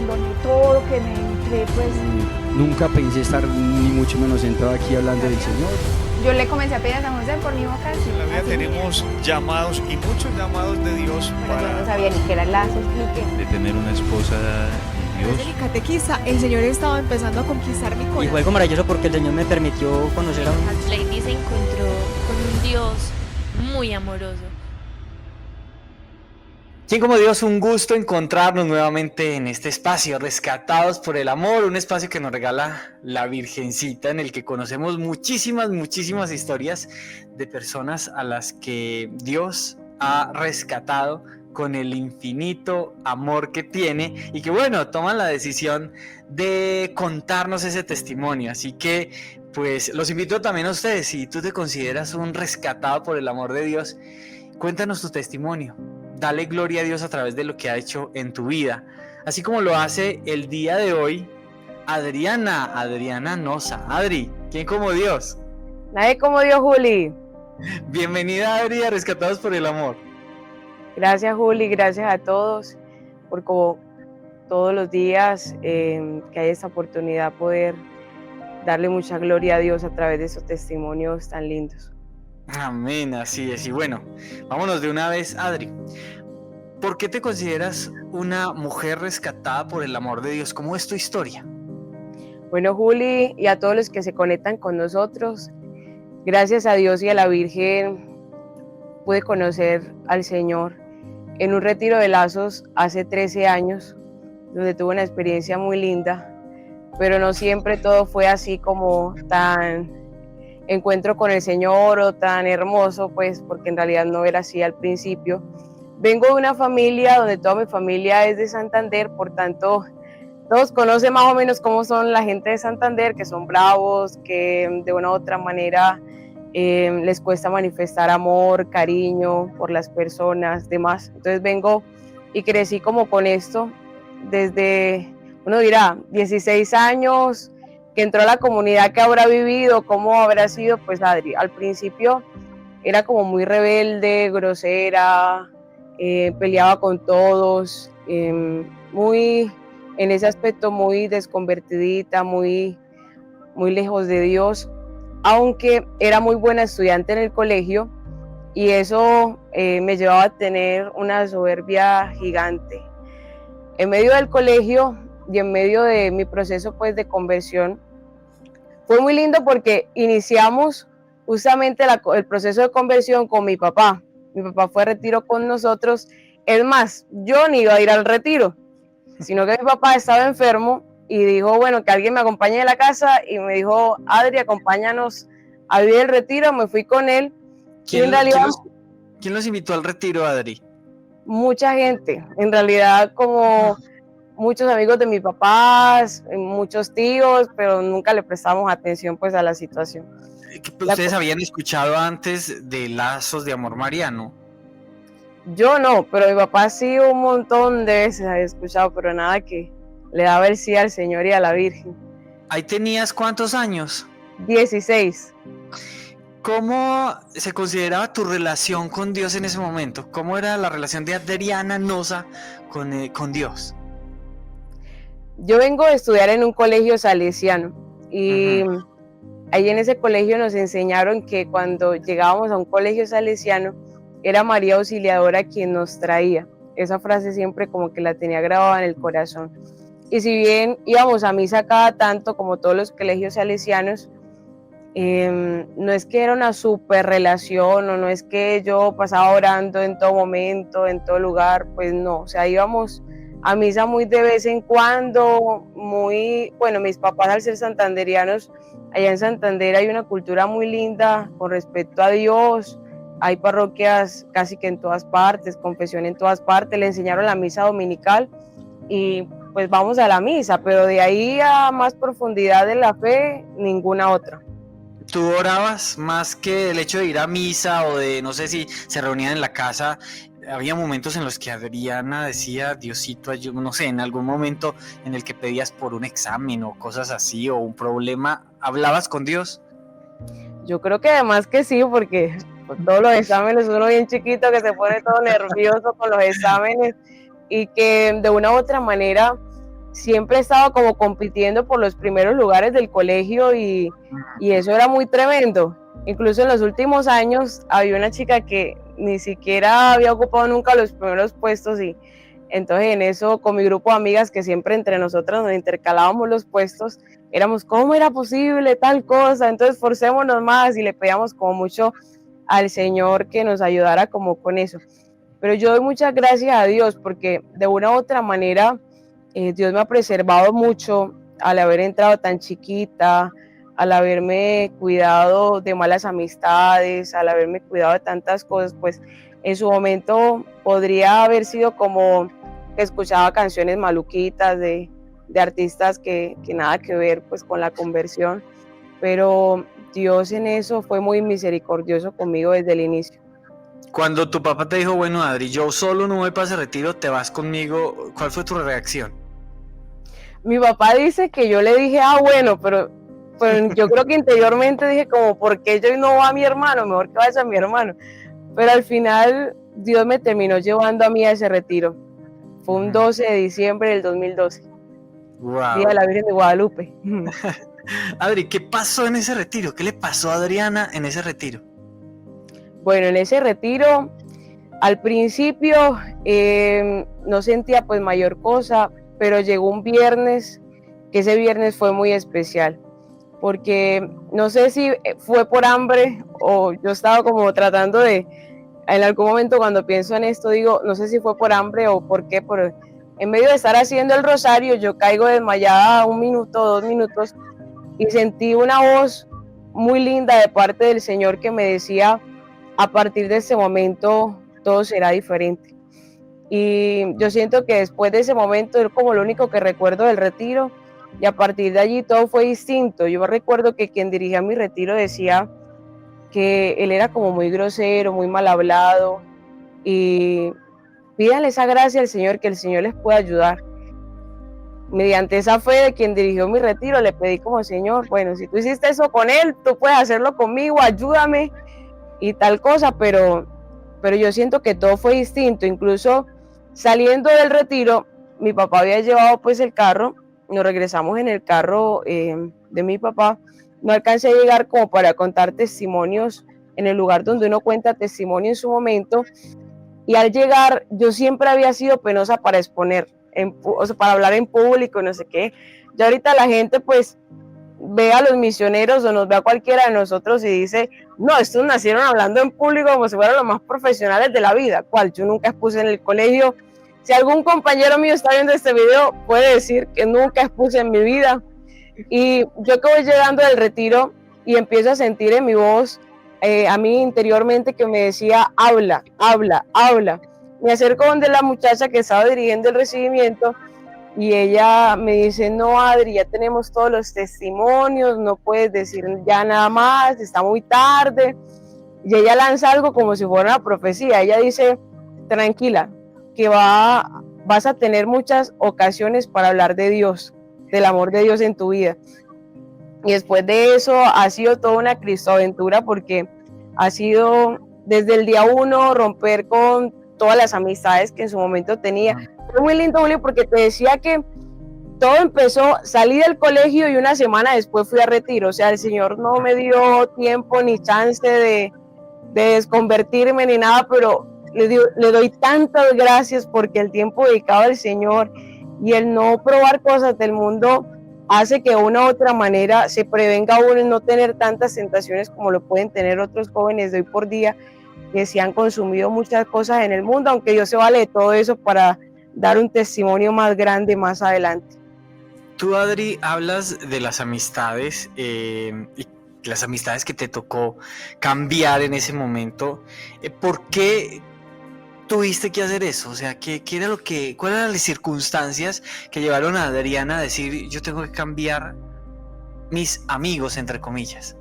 abandoné todo, que me entré, pues Nunca pensé estar ni mucho menos sentado aquí hablando del Señor. yo le comencé a pedir a San José por mi vocación. En la vida Así tenemos llamados y muchos llamados de Dios pero yo no para... sabía ni qué era el lazo, expliqué. de tener una esposa de Desde Dios. mi catequista, el Señor estaba empezando a conquistar mi Y corazón. fue algo maravilloso porque el Señor me permitió conocer a un... Lady se encontró con un Dios muy amoroso. ¿Quién como Dios? Un gusto encontrarnos nuevamente en este espacio, Rescatados por el Amor, un espacio que nos regala la Virgencita, en el que conocemos muchísimas historias de personas a las que Dios ha rescatado con el infinito amor que tiene y que bueno, toman la decisión de contarnos ese testimonio. Así que pues los invito también a ustedes, si tú te consideras un rescatado por el amor de Dios, cuéntanos tu testimonio. Dale gloria a Dios a través de lo que ha hecho en tu vida, así como lo hace el día de hoy Adriana Nosa. Adri, ¿quién como Dios? Nadie como Dios, Juli. Bienvenida, Adri, a Rescatados por el Amor. Gracias, Juli, gracias a todos por como todos los días que hay esta oportunidad poder darle mucha gloria a Dios a través de esos testimonios tan lindos. Amén, así es. Y bueno, vámonos de una vez, Adri. ¿Por qué te consideras una mujer rescatada por el amor de Dios? ¿Cómo es tu historia? Bueno, Juli, y a todos los que se conectan con nosotros, gracias a Dios y a la Virgen pude conocer al Señor en un retiro de lazos hace 13 años, donde tuve una experiencia muy linda, pero no siempre todo fue así como tan encuentro con el Señor o tan hermoso, pues porque en realidad no era así al principio. Vengo de una familia donde toda mi familia es de Santander, por tanto todos conocen más o menos cómo son la gente de Santander, que son bravos, que de una u otra manera les cuesta manifestar amor, cariño por las personas, demás. Entonces vengo y crecí como con esto desde, uno dirá, 16 años, que entró a la comunidad, que habrá vivido, cómo habrá sido, pues Adri, al principio era como muy rebelde, grosera, peleaba con todos, muy, en ese aspecto muy desconvertidita, muy lejos de Dios, aunque era muy buena estudiante en el colegio y eso me llevaba a tener una soberbia gigante. En medio del colegio y en medio de mi proceso pues de conversión, fue muy lindo porque iniciamos justamente el proceso de conversión con mi papá. Mi papá fue a retiro con nosotros. Es más, yo ni iba a ir al retiro, sino que mi papá estaba enfermo y dijo, bueno, que alguien me acompañe a la casa y me dijo, Adri, acompáñanos a vivir el retiro. Me fui con él. ¿Quién los invitó al retiro, Adri? Mucha gente, en realidad como muchos amigos de mis papás, muchos tíos, pero nunca le prestamos atención pues a la situación. ¿Ustedes habían escuchado antes de Lazos de Amor Mariano? Yo no, pero mi papá sí un montón de veces había escuchado, pero nada que le daba el sí al Señor y a la Virgen. ¿Ahí tenías cuántos años? 16. ¿Cómo se consideraba tu relación con Dios en ese momento? ¿Cómo era la relación de Adriana Nosa con Dios? Yo vengo a estudiar en un colegio salesiano y ahí en ese colegio nos enseñaron que cuando llegábamos a un colegio salesiano era María Auxiliadora quien nos traía. Esa frase siempre como que la tenía grabada en el corazón. Y si bien íbamos a misa cada tanto, como todos los colegios salesianos, no es que era una super relación o no es que yo pasaba orando en todo momento, en todo lugar, pues no, o sea, íbamos a misa muy de vez en cuando, mis papás al ser santanderianos, allá en Santander hay una cultura muy linda con respecto a Dios, hay parroquias casi que en todas partes, confesión en todas partes, le enseñaron la misa dominical y pues vamos a la misa, pero de ahí a más profundidad de la fe, ninguna otra. ¿Tú orabas más que el hecho de ir a misa o de, no sé si se reunían en la casa? Había momentos en los que Adriana decía, Diosito, no sé, en algún momento en el que pedías por un examen o cosas así o un problema, ¿hablabas con Dios? Yo creo que además que sí, porque por todos los exámenes, uno bien chiquito que se pone todo nervioso con los exámenes y que de una u otra manera siempre he estado como compitiendo por los primeros lugares del colegio y eso era muy tremendo. Incluso en los últimos años había una chica que ni siquiera había ocupado nunca los primeros puestos y entonces en eso con mi grupo de amigas que siempre entre nosotras nos intercalábamos los puestos, éramos ¿cómo era posible tal cosa? Entonces forcémonos más y le pedíamos como mucho al Señor que nos ayudara como con eso. Pero yo doy muchas gracias a Dios porque de una u otra manera Dios me ha preservado mucho al haber entrado tan chiquita, al haberme cuidado de malas amistades, al haberme cuidado de tantas cosas, pues en su momento podría haber sido como que escuchaba canciones maluquitas de artistas que nada que ver pues con la conversión, pero Dios en eso fue muy misericordioso conmigo desde el inicio. Cuando tu papá te dijo, bueno, Adri, yo solo no voy para ese retiro, te vas conmigo, ¿cuál fue tu reacción? Mi papá dice que yo le dije, bueno, pero yo creo que interiormente dije como, ¿por qué yo no va a mi hermano? Mejor que vaya a mi hermano. Pero al final Dios me terminó llevando a mí a ese retiro. Fue un 12 de diciembre del 2012. Wow. Día de la Virgen de Guadalupe. Adri, ¿qué pasó en ese retiro? ¿Qué le pasó a Adriana en ese retiro? Bueno, en ese retiro, al principio no sentía pues mayor cosa, pero llegó un viernes, que ese viernes fue muy especial, porque no sé si fue por hambre o yo estaba como tratando de, en algún momento cuando pienso en esto digo, no sé si fue por hambre o por qué, pero en medio de estar haciendo el rosario yo caigo desmayada 1 minuto, 2 minutos y sentí una voz muy linda de parte del Señor que me decía, a partir de ese momento todo será diferente. Y yo siento que después de ese momento es como lo único que recuerdo del retiro y a partir de allí todo fue distinto. Yo recuerdo que quien dirigía mi retiro decía que él era como muy grosero, muy mal hablado y pídanle esa gracia al Señor, que el Señor les pueda ayudar. Mediante esa fe de quien dirigió mi retiro le pedí como, Señor, bueno, si tú hiciste eso con él, tú puedes hacerlo conmigo, ayúdame y tal cosa, pero yo siento que todo fue distinto. Incluso saliendo del retiro, mi papá había llevado pues el carro, nos regresamos en el carro de mi papá, no alcancé a llegar como para contar testimonios en el lugar donde uno cuenta testimonio en su momento, y al llegar yo siempre había sido penosa para exponer, o sea, para hablar en público, no sé qué. Ya ahorita la gente pues ve a los misioneros o nos ve a cualquiera de nosotros y dice, no, estos nacieron hablando en público como si fueran los más profesionales de la vida, cual yo nunca expuse en el colegio. Si algún compañero mío está viendo este video, puede decir que nunca expuse en mi vida. Y yo que voy llegando del retiro y empiezo a sentir en mi voz, a mí interiormente que me decía, habla, habla, habla. Me acerco donde la muchacha que estaba dirigiendo el recibimiento y ella me dice, no, Adri, ya tenemos todos los testimonios, no puedes decir ya nada más, está muy tarde. Y ella lanza algo como si fuera una profecía. Ella dice, tranquila, que vas a tener muchas ocasiones para hablar de Dios, del amor de Dios en tu vida. Y después de eso ha sido toda una cristoaventura porque ha sido desde el día 1 romper con todas las amistades que en su momento tenía. Fue muy lindo, Julio, porque te decía que todo empezó, salí del colegio y una semana después fui a retiro. O sea, el Señor no me dio tiempo ni chance de desconvertirme ni nada, pero le doy tantas gracias porque el tiempo dedicado al Señor y el no probar cosas del mundo hace que de una u otra manera se prevenga uno en no tener tantas tentaciones como lo pueden tener otros jóvenes de hoy por día que se han consumido muchas cosas en el mundo, aunque Dios se vale de todo eso para dar un testimonio más grande más adelante. Tú, Adri, hablas de las amistades y las amistades que te tocó cambiar en ese momento. ¿Por qué tuviste que hacer eso? O sea, ¿cuáles eran las circunstancias que llevaron a Adriana a decir, yo tengo que cambiar mis amigos, entre comillas?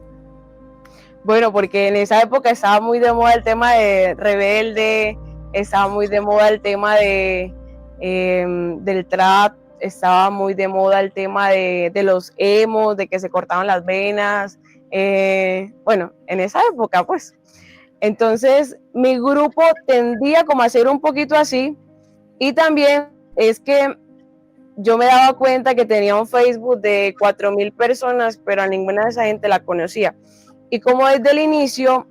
Bueno, porque en esa época estaba muy de moda el tema de rebelde, estaba muy de moda el tema del trap, estaba muy de moda el tema de los emos, de que se cortaban las venas, bueno, en esa época pues. Entonces mi grupo tendía como a ser un poquito así, y también es que yo me daba cuenta que tenía un Facebook de 4.000 personas, pero a ninguna de esa gente la conocía. Y como desde el inicio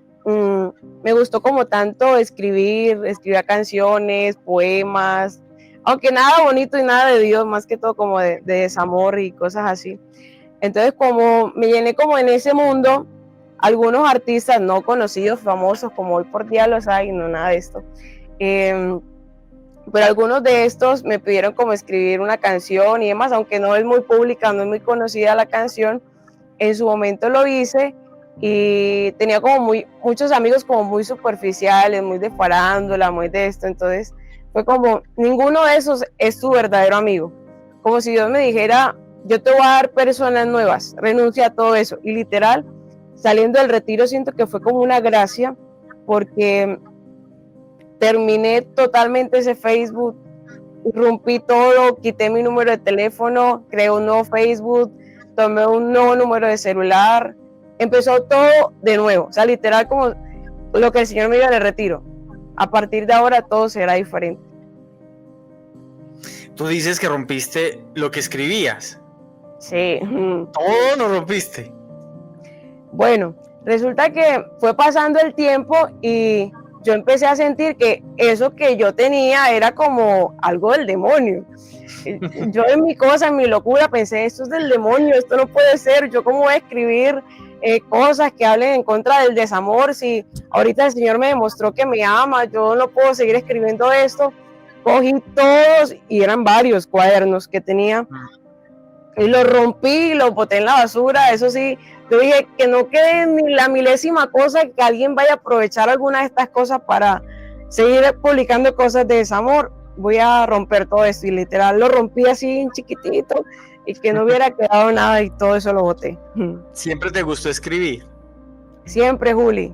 me gustó como tanto escribía canciones, poemas, aunque nada bonito y nada de Dios, más que todo como de desamor y cosas así. Entonces como me llené como en ese mundo, algunos artistas no conocidos, famosos, como hoy por día los hay, no nada de esto, pero algunos de estos me pidieron como escribir una canción y demás, aunque no es muy pública, no es muy conocida la canción, en su momento lo hice y tenía como muchos amigos como muy superficiales, muy de farándula, muy de esto, entonces fue como, ninguno de esos es tu verdadero amigo, como si Dios me dijera, yo te voy a dar personas nuevas, renuncia a todo eso, y literal, saliendo del retiro siento que fue como una gracia, porque terminé totalmente ese Facebook, rompí todo, quité mi número de teléfono, creé un nuevo Facebook, tomé un nuevo número de celular, empezó todo de nuevo, o sea, literal como lo que el Señor me dio en el retiro. A partir de ahora todo será diferente. Tú dices que rompiste lo que escribías. Sí. Todo lo rompiste. Bueno, resulta que fue pasando el tiempo y yo empecé a sentir que eso que yo tenía era como algo del demonio. Yo en mi cosa, en mi locura, pensé, esto es del demonio, esto no puede ser, yo cómo voy a escribir cosas que hablen en contra del desamor, si ahorita el Señor me demostró que me ama, yo no puedo seguir escribiendo esto. Cogí todos, y eran varios cuadernos que tenía, y los rompí, los boté en la basura, eso sí, yo dije que no quede ni la milésima cosa que alguien vaya a aprovechar alguna de estas cosas para seguir publicando cosas de desamor, voy a romper todo esto, y literal lo rompí así en chiquitito, y que no hubiera quedado nada, y todo eso lo boté. ¿Siempre te gustó escribir? Siempre, Juli,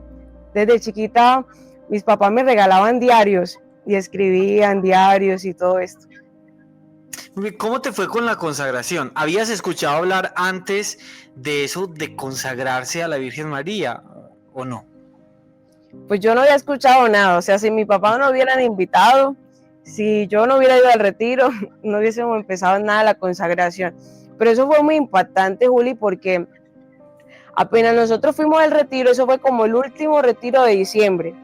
desde chiquita mis papás me regalaban diarios, y escribían diarios y todo esto. ¿Cómo te fue con la consagración? ¿Habías escuchado hablar antes de eso, de consagrarse a la Virgen María, o no? Pues yo no había escuchado nada, o sea, si mi papá no hubieran invitado, si yo no hubiera ido al retiro, no hubiésemos empezado nada la consagración. Pero eso fue muy impactante, Juli, porque apenas nosotros fuimos al retiro, eso fue como el último retiro de diciembre,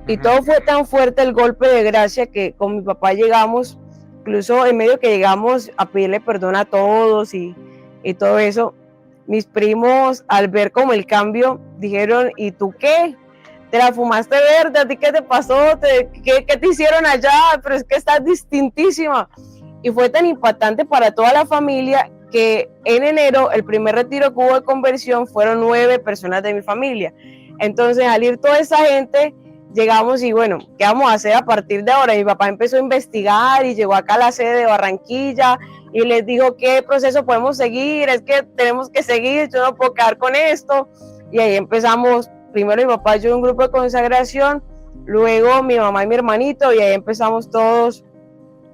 y todo fue tan fuerte el golpe de gracia que con mi papá llegamos, incluso en medio que llegamos a pedirle perdón a todos y todo eso, mis primos al ver como el cambio dijeron, ¿y tú qué? ¿Te la fumaste verde? ¿A ti qué te pasó? ¿Qué te hicieron allá? Pero es que estás distintísima. Y fue tan impactante para toda la familia que en enero, el primer retiro que hubo de conversión, fueron 9 personas de mi familia. Entonces, al ir toda esa gente, llegamos y bueno, ¿qué vamos a hacer a partir de ahora? Mi papá empezó a investigar y llegó acá a la sede de Barranquilla y les dijo qué proceso podemos seguir, es que tenemos que seguir, yo no puedo quedar con esto. Y ahí empezamos, primero mi papá y yo un grupo de consagración, luego mi mamá y mi hermanito, y ahí empezamos todos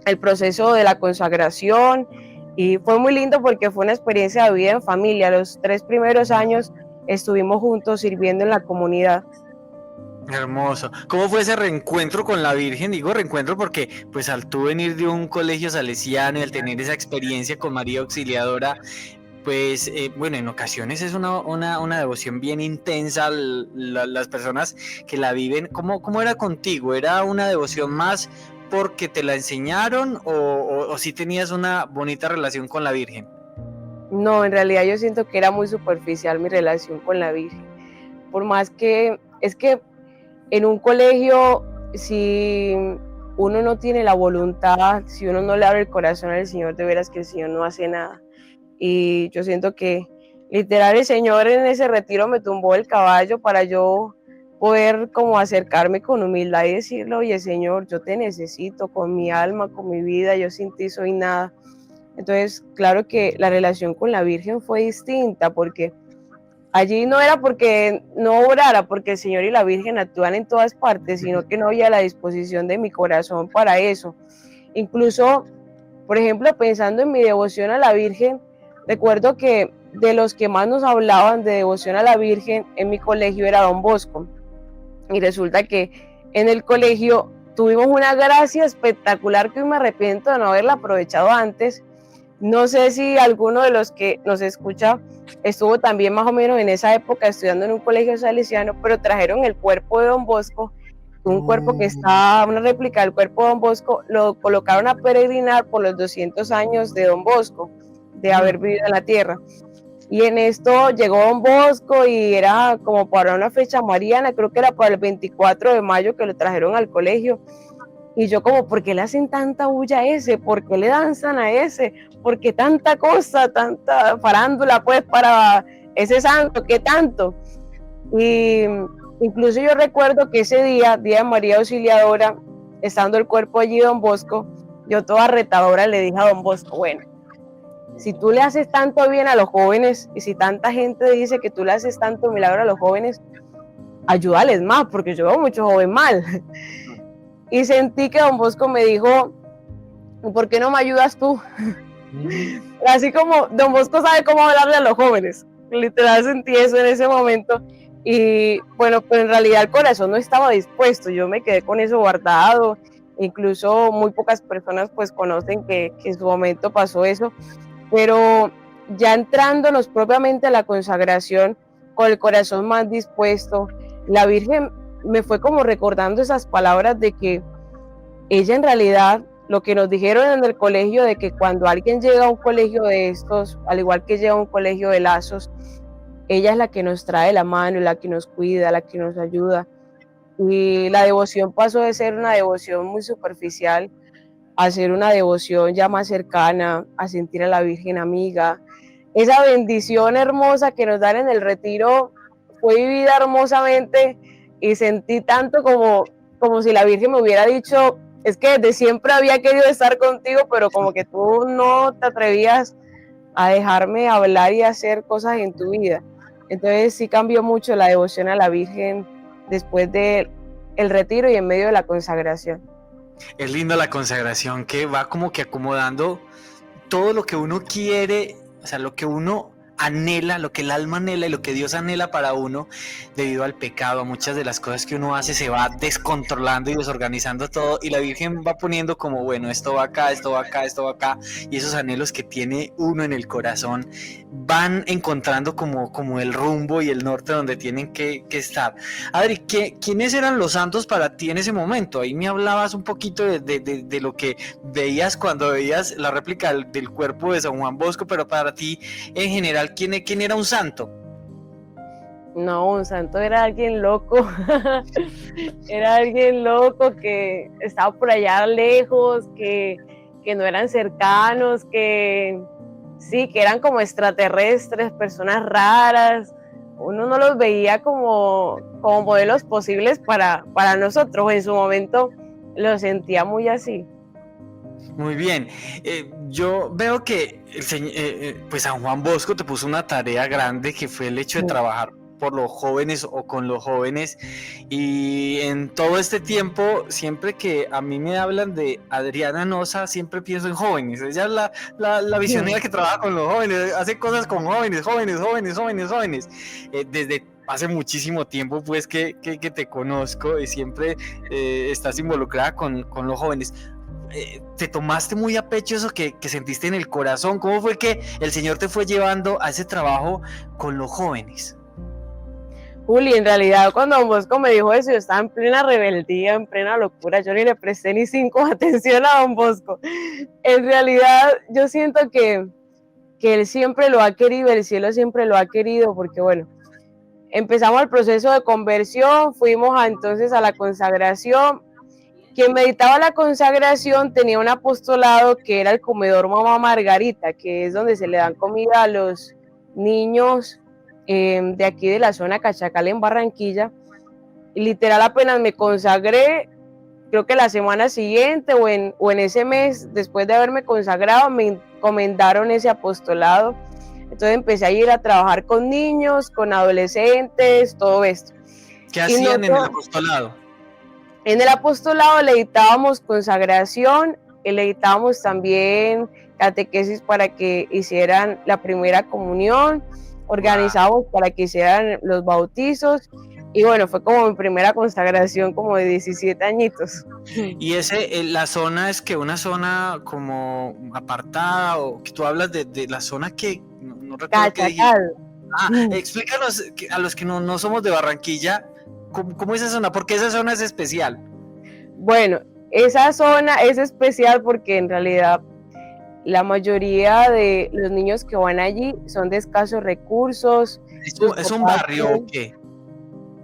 el proceso de la consagración, y fue muy lindo porque fue una experiencia de vida en familia. Los 3 primeros años estuvimos juntos sirviendo en la comunidad. Hermoso. ¿Cómo fue ese reencuentro con la Virgen? Digo reencuentro porque pues al tú venir de un colegio salesiano y al tener esa experiencia con María Auxiliadora, pues bueno, en ocasiones es una devoción bien intensa, las personas que la viven. ¿Cómo era contigo? ¿Era una devoción más porque te la enseñaron o sí tenías una bonita relación con la Virgen? No, en realidad yo siento que era muy superficial mi relación con la Virgen. Por más que, es que en un colegio, si uno no tiene la voluntad, si uno no le abre el corazón al Señor, de veras que el Señor no hace nada. Y yo siento que literal el Señor en ese retiro me tumbó el caballo para yo poder como acercarme con humildad y decirle, oye Señor, yo te necesito con mi alma, con mi vida, yo sin ti soy nada. Entonces, claro que la relación con la Virgen fue distinta, porque allí no era porque no obrara, porque el Señor y la Virgen actúan en todas partes, sino que no había la disposición de mi corazón para eso. Incluso, por ejemplo, pensando en mi devoción a la Virgen, recuerdo que de los que más nos hablaban de devoción a la Virgen en mi colegio era Don Bosco. Y resulta que en el colegio tuvimos una gracia espectacular que hoy me arrepiento de no haberla aprovechado antes, No sé si alguno de los que nos escucha estuvo también más o menos en esa época estudiando en un colegio salesiano, pero trajeron el cuerpo de Don Bosco, un cuerpo que está, una réplica del cuerpo de Don Bosco, lo colocaron a peregrinar por los 200 años de Don Bosco, de haber vivido en la tierra. Y en esto llegó Don Bosco y era como para una fecha mariana, creo que era para el 24 de mayo que lo trajeron al colegio. Y yo como, ¿por qué le hacen tanta bulla a ese? ¿Por qué le danzan a ese? ¿Por qué tanta cosa, tanta farándula pues para ese santo? ¿Qué tanto? Y incluso yo recuerdo que ese día, Día de María Auxiliadora, estando el cuerpo allí Don Bosco, yo toda retadora le dije a Don Bosco, bueno, si tú le haces tanto bien a los jóvenes y si tanta gente dice que tú le haces tanto milagro a los jóvenes, ayúdales más, porque yo veo mucho joven mal. Y sentí que Don Bosco me dijo, ¿por qué no me ayudas tú? Así como Don Bosco sabe cómo hablarle a los jóvenes. Literal sentí eso en ese momento. Y bueno, pues en realidad el corazón no estaba dispuesto. Yo me quedé con eso guardado. Incluso muy pocas personas pues conocen que en su momento pasó eso. Pero ya entrándonos propiamente a la consagración, con el corazón más dispuesto, la Virgen me fue como recordando esas palabras de que ella en realidad, lo que nos dijeron en el colegio, de que cuando alguien llega a un colegio de estos, al igual que llega a un colegio de lazos, ella es la que nos trae la mano, la que nos cuida, la que nos ayuda. Y la devoción pasó de ser una devoción muy superficial a ser una devoción ya más cercana, a sentir a la Virgen amiga. Esa bendición hermosa que nos dan en el retiro fue vivida hermosamente y sentí tanto como si la Virgen me hubiera dicho, es que desde siempre había querido estar contigo, pero como que tú no te atrevías a dejarme hablar y hacer cosas en tu vida. Entonces sí cambió mucho la devoción a la Virgen después del retiro y en medio de la consagración. Es lindo la consagración que va como que acomodando todo lo que uno quiere, o sea, lo que uno anhela, lo que el alma anhela y lo que Dios anhela para uno debido al pecado, a muchas de las cosas que uno hace se va descontrolando y desorganizando todo y la Virgen va poniendo como bueno, esto va acá, esto va acá, esto va acá y esos anhelos que tiene uno en el corazón van encontrando como el rumbo y el norte donde tienen que estar. Adri, ¿quiénes eran los santos para ti en ese momento? Ahí me hablabas un poquito de lo que veías cuando veías la réplica del cuerpo de San Juan Bosco, pero para ti en general, ¿quién era un santo? No, un santo era alguien loco, era alguien loco que estaba por allá lejos, que no eran cercanos, que sí, que eran como extraterrestres, personas raras. Uno no los veía como modelos posibles para nosotros, en su momento lo sentía muy así. Muy bien, yo veo que pues San Juan Bosco te puso una tarea grande que fue el hecho de trabajar por los jóvenes o con los jóvenes y en todo este tiempo siempre que a mí me hablan de Adriana Nosa siempre pienso en jóvenes, ella es la visionaria que trabaja con los jóvenes, hace cosas con jóvenes, desde hace muchísimo tiempo pues que te conozco y siempre estás involucrada con los jóvenes. ¿Te tomaste muy a pecho eso que sentiste en el corazón? ¿Cómo fue que el Señor te fue llevando a ese trabajo con los jóvenes? Juli, en realidad cuando Don Bosco me dijo eso, yo estaba en plena rebeldía, en plena locura, yo ni le presté ni 5 atención a Don Bosco. En realidad yo siento que Él siempre lo ha querido, el cielo siempre lo ha querido, porque bueno, empezamos el proceso de conversión, fuimos entonces a la consagración. Quien meditaba la consagración tenía un apostolado que era el comedor Mamá Margarita, que es donde se le dan comida a los niños de aquí de la zona Cachacal en Barranquilla. Y literal apenas me consagré, creo que la semana siguiente o en ese mes, después de haberme consagrado, me encomendaron ese apostolado. Entonces empecé a ir a trabajar con niños, con adolescentes, todo esto. ¿Qué hacían en el apostolado? En el apostolado le dictábamos consagración, le dictábamos también catequesis para que hicieran la primera comunión, organizábamos para que hicieran los bautizos Y bueno, fue como mi primera consagración como de 17 añitos. Y la zona es que una zona como apartada, o que tú hablas de la zona que no recuerdo qué dijiste. Cachacal. Explícanos a los que no somos de Barranquilla, ¿cómo es esa zona? ¿Por qué esa zona es especial? Bueno, esa zona es especial porque en realidad la mayoría de los niños que van allí son de escasos recursos. ¿Es un barrio o qué?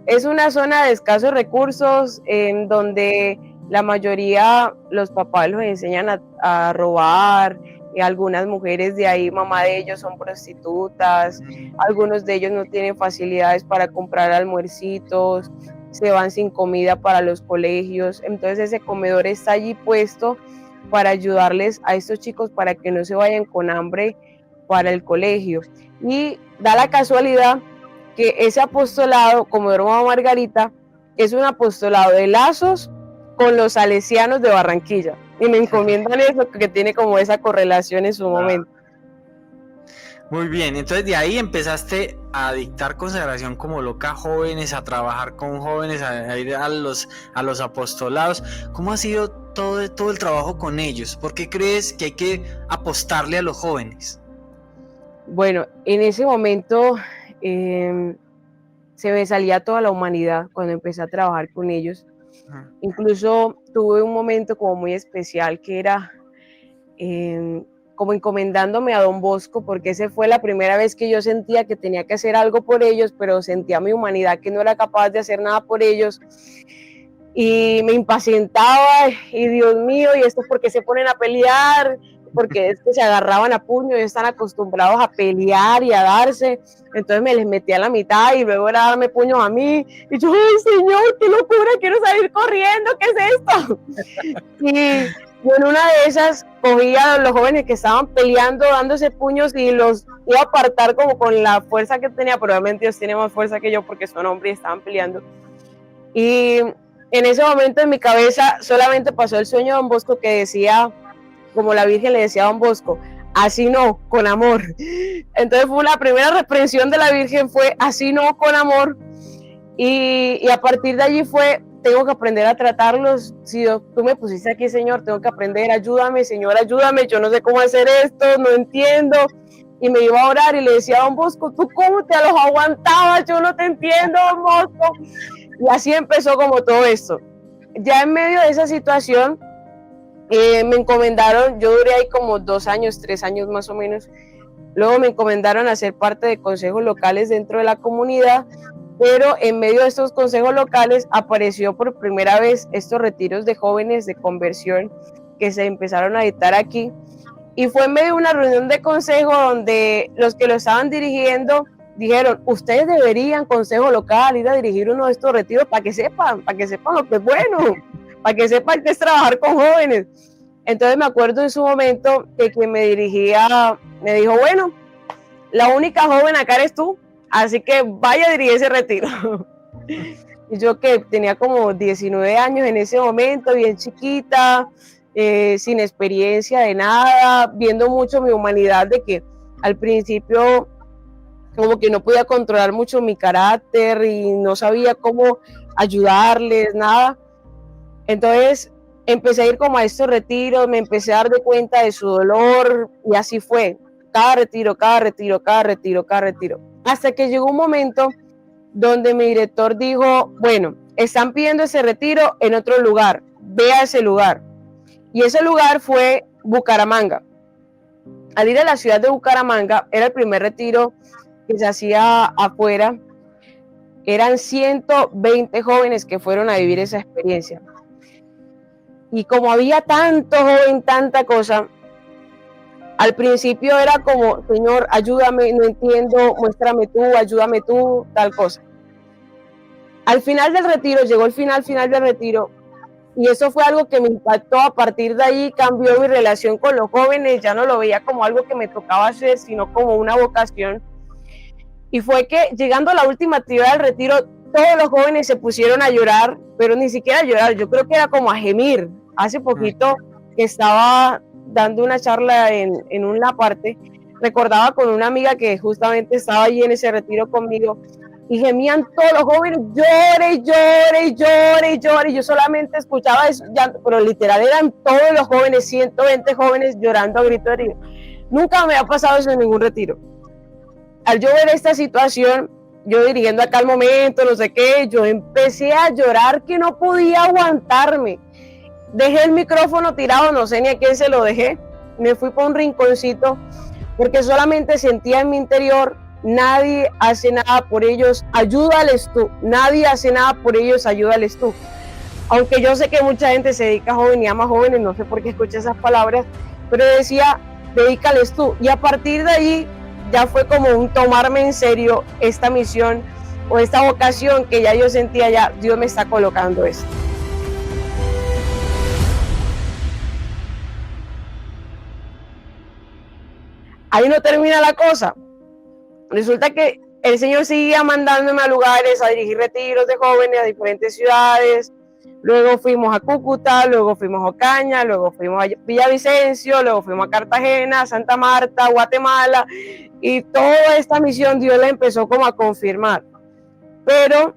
Es una zona de escasos recursos en donde la mayoría, los papás los enseñan a robar, y algunas mujeres de ahí, mamá de ellos son prostitutas, algunos de ellos no tienen facilidades para comprar almuercitos, se van sin comida para los colegios, entonces ese comedor está allí puesto para ayudarles a estos chicos para que no se vayan con hambre para el colegio. Y da la casualidad que ese apostolado, Comedor Mamá Margarita, es un apostolado de lazos con los salesianos de Barranquilla. Y me encomiendan eso, que tiene como esa correlación en su momento. Muy bien, entonces de ahí empezaste a dictar consagración como loca a jóvenes, a trabajar con jóvenes, a ir a los apostolados. ¿Cómo ha sido todo el trabajo con ellos? ¿Por qué crees que hay que apostarle a los jóvenes? Bueno, en ese momento se me salía toda la humanidad cuando empecé a trabajar con ellos. Incluso tuve un momento como muy especial que era como encomendándome a Don Bosco, porque esa fue la primera vez que yo sentía que tenía que hacer algo por ellos, pero sentía mi humanidad que no era capaz de hacer nada por ellos y me impacientaba y Dios mío, ¿y esto por qué se ponen a pelear? Porque es que se agarraban a puño y están acostumbrados a pelear y a darse, entonces me les metía a la mitad y luego era darme puños a mí, y yo, ¡ay, Señor, qué locura, quiero salir corriendo, ¿qué es esto? Y en una de esas cogía a los jóvenes que estaban peleando, dándose puños y los iba a apartar como con la fuerza que tenía, pero obviamente ellos tienen más fuerza que yo porque son hombres y estaban peleando. Y en ese momento en mi cabeza solamente pasó el sueño de Don Bosco que decía, como la Virgen le decía a Don Bosco, así no, con amor. Entonces fue la primera reprensión de la Virgen, fue así no, con amor. Y a partir de allí fue, tengo que aprender a tratarlos. Si tú me pusiste aquí, Señor, tengo que aprender, ayúdame, Señor, ayúdame, yo no sé cómo hacer esto, no entiendo. Y me iba a orar y le decía a Don Bosco, ¿tú cómo te los aguantabas? Yo no te entiendo, Don Bosco. Y así empezó como todo esto. Ya en medio de esa situación, me encomendaron, yo duré ahí como 2 años, 3 años más o menos. Luego me encomendaron a ser parte de consejos locales dentro de la comunidad, pero en medio de estos consejos locales apareció por primera vez estos retiros de jóvenes de conversión que se empezaron a dictar aquí. Y fue en medio de una reunión de consejo donde los que lo estaban dirigiendo dijeron, ustedes deberían, consejo local, ir a dirigir uno de estos retiros para que sepan lo que es bueno, para que sepan que es trabajar con jóvenes. Entonces me acuerdo en su momento que quien me dirigía me dijo, bueno, la única joven acá eres tú, así que vaya a dirigir ese retiro. Y yo que tenía como 19 años en ese momento, bien chiquita, sin experiencia de nada, viendo mucho mi humanidad, de que al principio como que no podía controlar mucho mi carácter y no sabía cómo ayudarles, nada. Entonces empecé a ir como a estos retiros, me empecé a dar de cuenta de su dolor y así fue, cada retiro, hasta que llegó un momento donde mi director dijo, bueno, están pidiendo ese retiro en otro lugar, ve a ese lugar. Y ese lugar fue Bucaramanga. Al ir a la ciudad de Bucaramanga, era el primer retiro que se hacía afuera, eran 120 jóvenes que fueron a vivir esa experiencia. Y como había tanto joven, tanta cosa, al principio era como, Señor, ayúdame, no entiendo, muéstrame tú, ayúdame tú, tal cosa. Al final del retiro, llegó el final del retiro, y eso fue algo que me impactó. A partir de ahí cambió mi relación con los jóvenes, ya no lo veía como algo que me tocaba hacer, sino como una vocación. Y fue que llegando a la última actividad del retiro, todos los jóvenes se pusieron a llorar, pero ni siquiera a llorar, yo creo que era como a gemir. Hace poquito que estaba dando una charla en una parte, recordaba con una amiga que justamente estaba allí en ese retiro conmigo, y gemían todos los jóvenes, llore, llore, llore, llore. Yo solamente escuchaba eso, pero literal eran todos los jóvenes, 120 jóvenes llorando a grito herido. Nunca me ha pasado eso en ningún retiro. Al yo ver esta situación, yo dirigiendo acá al momento, no sé qué, yo empecé a llorar que no podía aguantarme. Dejé el micrófono tirado, no sé ni a quién se lo dejé. Me fui por un rinconcito porque solamente sentía en mi interior: nadie hace nada por ellos, ayúdales tú. Nadie hace nada por ellos, ayúdales tú. Aunque yo sé que mucha gente se dedica a jóvenes y ama jóvenes, no sé por qué escuché esas palabras, pero decía, dedícales tú. Y a partir de ahí ya fue como un tomarme en serio esta misión o esta vocación que ya yo sentía, ya Dios me está colocando esto. Ahí no termina la cosa. Resulta que el Señor seguía mandándome a lugares, a dirigir retiros de jóvenes a diferentes ciudades. Luego fuimos a Cúcuta, luego fuimos a Ocaña, luego fuimos a Villavicencio, luego fuimos a Cartagena, Santa Marta, Guatemala, y toda esta misión Dios la empezó como a confirmar. Pero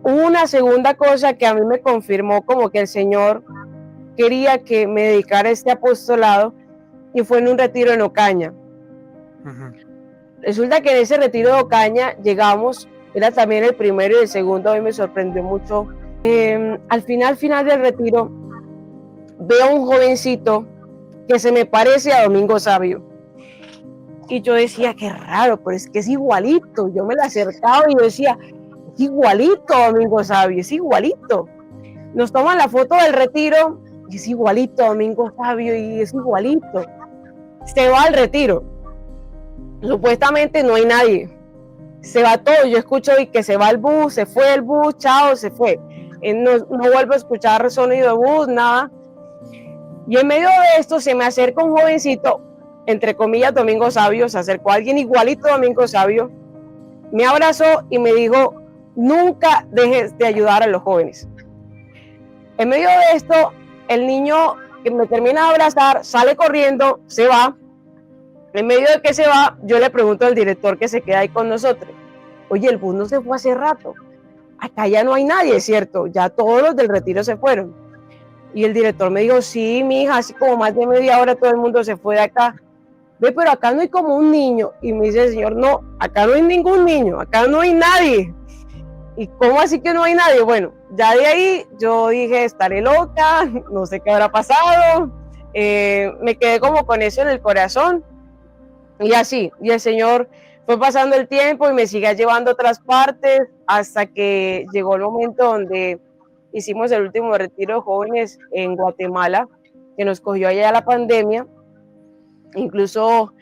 hubo una segunda cosa que a mí me confirmó como que el Señor quería que me dedicara a este apostolado, y fue en un retiro en Ocaña. Resulta que en ese retiro de Ocaña llegamos, era también el primero y el segundo, a mí me sorprendió mucho. Al final del retiro, veo a un jovencito que se me parece a Domingo Sabio. Y yo decía, qué raro, pero es que es igualito. Yo me le acercaba y yo decía, es igualito a Domingo Sabio, es igualito. Nos toman la foto del retiro y es igualito a Domingo Sabio y es igualito. Se va al retiro. Supuestamente no hay nadie. Se va todo. Yo escucho y que se va el bus, se fue el bus, chao, se fue. No vuelvo a escuchar sonido de bus, nada. Y en medio de esto se me acerca un jovencito, entre comillas Domingo Sabio, se acercó a alguien igualito a Domingo Sabio, me abrazó y me dijo, nunca dejes de ayudar a los jóvenes. En medio de esto, el niño que me termina de abrazar sale corriendo, se va. En medio de que se va, yo le pregunto al director que se queda ahí con nosotros, oye, el bus no se fue hace rato, acá ya no hay nadie, ¿cierto? Ya todos los del retiro se fueron. Y el director me dijo, sí, mija, así como más de media hora todo el mundo se fue de acá. Ve, pero acá no hay como un niño. Y me dice el señor, no, acá no hay ningún niño, acá no hay nadie. ¿Y cómo así que no hay nadie? Bueno, ya de ahí yo dije, estaré loca, no sé qué habrá pasado. Me quedé como con eso en el corazón. Y así, y el Señor fue pasando el tiempo y me sigue llevando a otras partes hasta que llegó el momento donde hicimos el último retiro de jóvenes en Guatemala, que nos cogió allá la pandemia. Incluso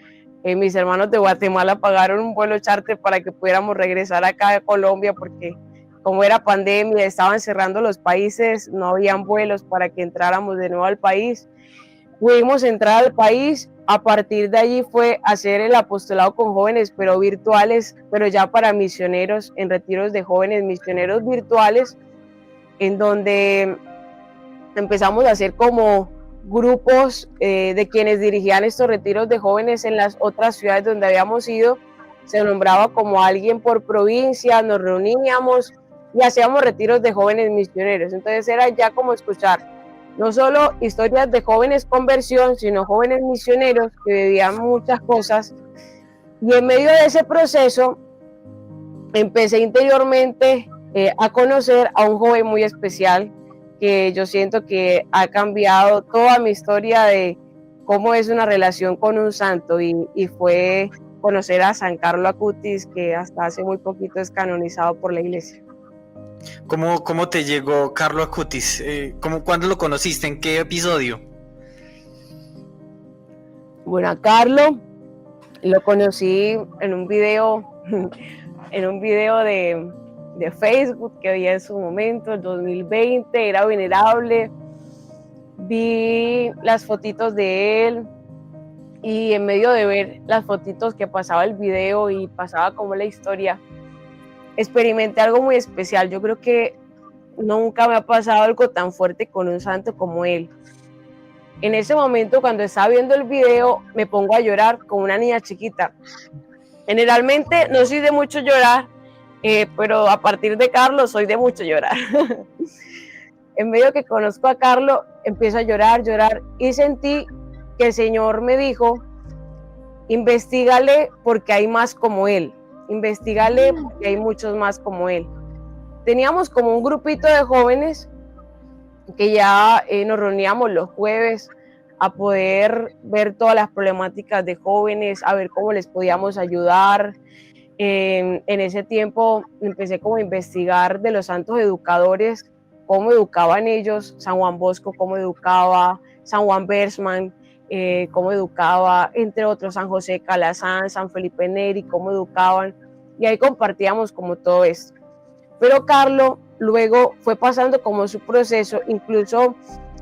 mis hermanos de Guatemala pagaron un vuelo charter para que pudiéramos regresar acá a Colombia, porque como era pandemia, estaban cerrando los países, no habían vuelos para que entráramos de nuevo al país. Pudimos entrar al país. A partir de allí fue hacer el apostolado con jóvenes, pero virtuales, pero ya para misioneros, en retiros de jóvenes, misioneros virtuales, en donde empezamos a hacer como grupos de quienes dirigían estos retiros de jóvenes en las otras ciudades donde habíamos ido. Se nombraba como alguien por provincia, nos reuníamos y hacíamos retiros de jóvenes misioneros. Entonces era ya como escuchar no solo historias de jóvenes conversión, sino jóvenes misioneros que vivían muchas cosas. Y en medio de ese proceso empecé interiormente a conocer a un joven muy especial que yo siento que ha cambiado toda mi historia de cómo es una relación con un santo, y fue conocer a San Carlo Acutis, que hasta hace muy poquito es canonizado por la iglesia. ¿Cómo te llegó Carlo Acutis? ¿Cuándo lo conociste? ¿En qué episodio? Bueno, a Carlo lo conocí en un video de Facebook que había en su momento, en 2020, era venerable. Vi las fotitos de él y en medio de ver las fotitos que pasaba el video y pasaba como la historia, experimenté algo muy especial. Yo creo que nunca me ha pasado algo tan fuerte con un santo como él. En ese momento, cuando estaba viendo el video, me pongo a llorar como una niña chiquita. Generalmente no soy de mucho llorar, pero a partir de Carlos soy de mucho llorar. En medio que conozco a Carlos, empiezo a llorar, y sentí que el Señor me dijo, investígale porque hay más como él, investígale porque hay muchos más como él. Teníamos como un grupito de jóvenes que ya nos reuníamos los jueves a poder ver todas las problemáticas de jóvenes, a ver cómo les podíamos ayudar. En ese tiempo empecé como a investigar de los santos educadores, cómo educaban ellos, San Juan Bosco, cómo educaba, San Juan Bersman, cómo educaba, entre otros, San José Calazán, San Felipe Neri, cómo educaban, y ahí compartíamos como todo esto. Pero Carlos luego fue pasando como su proceso, incluso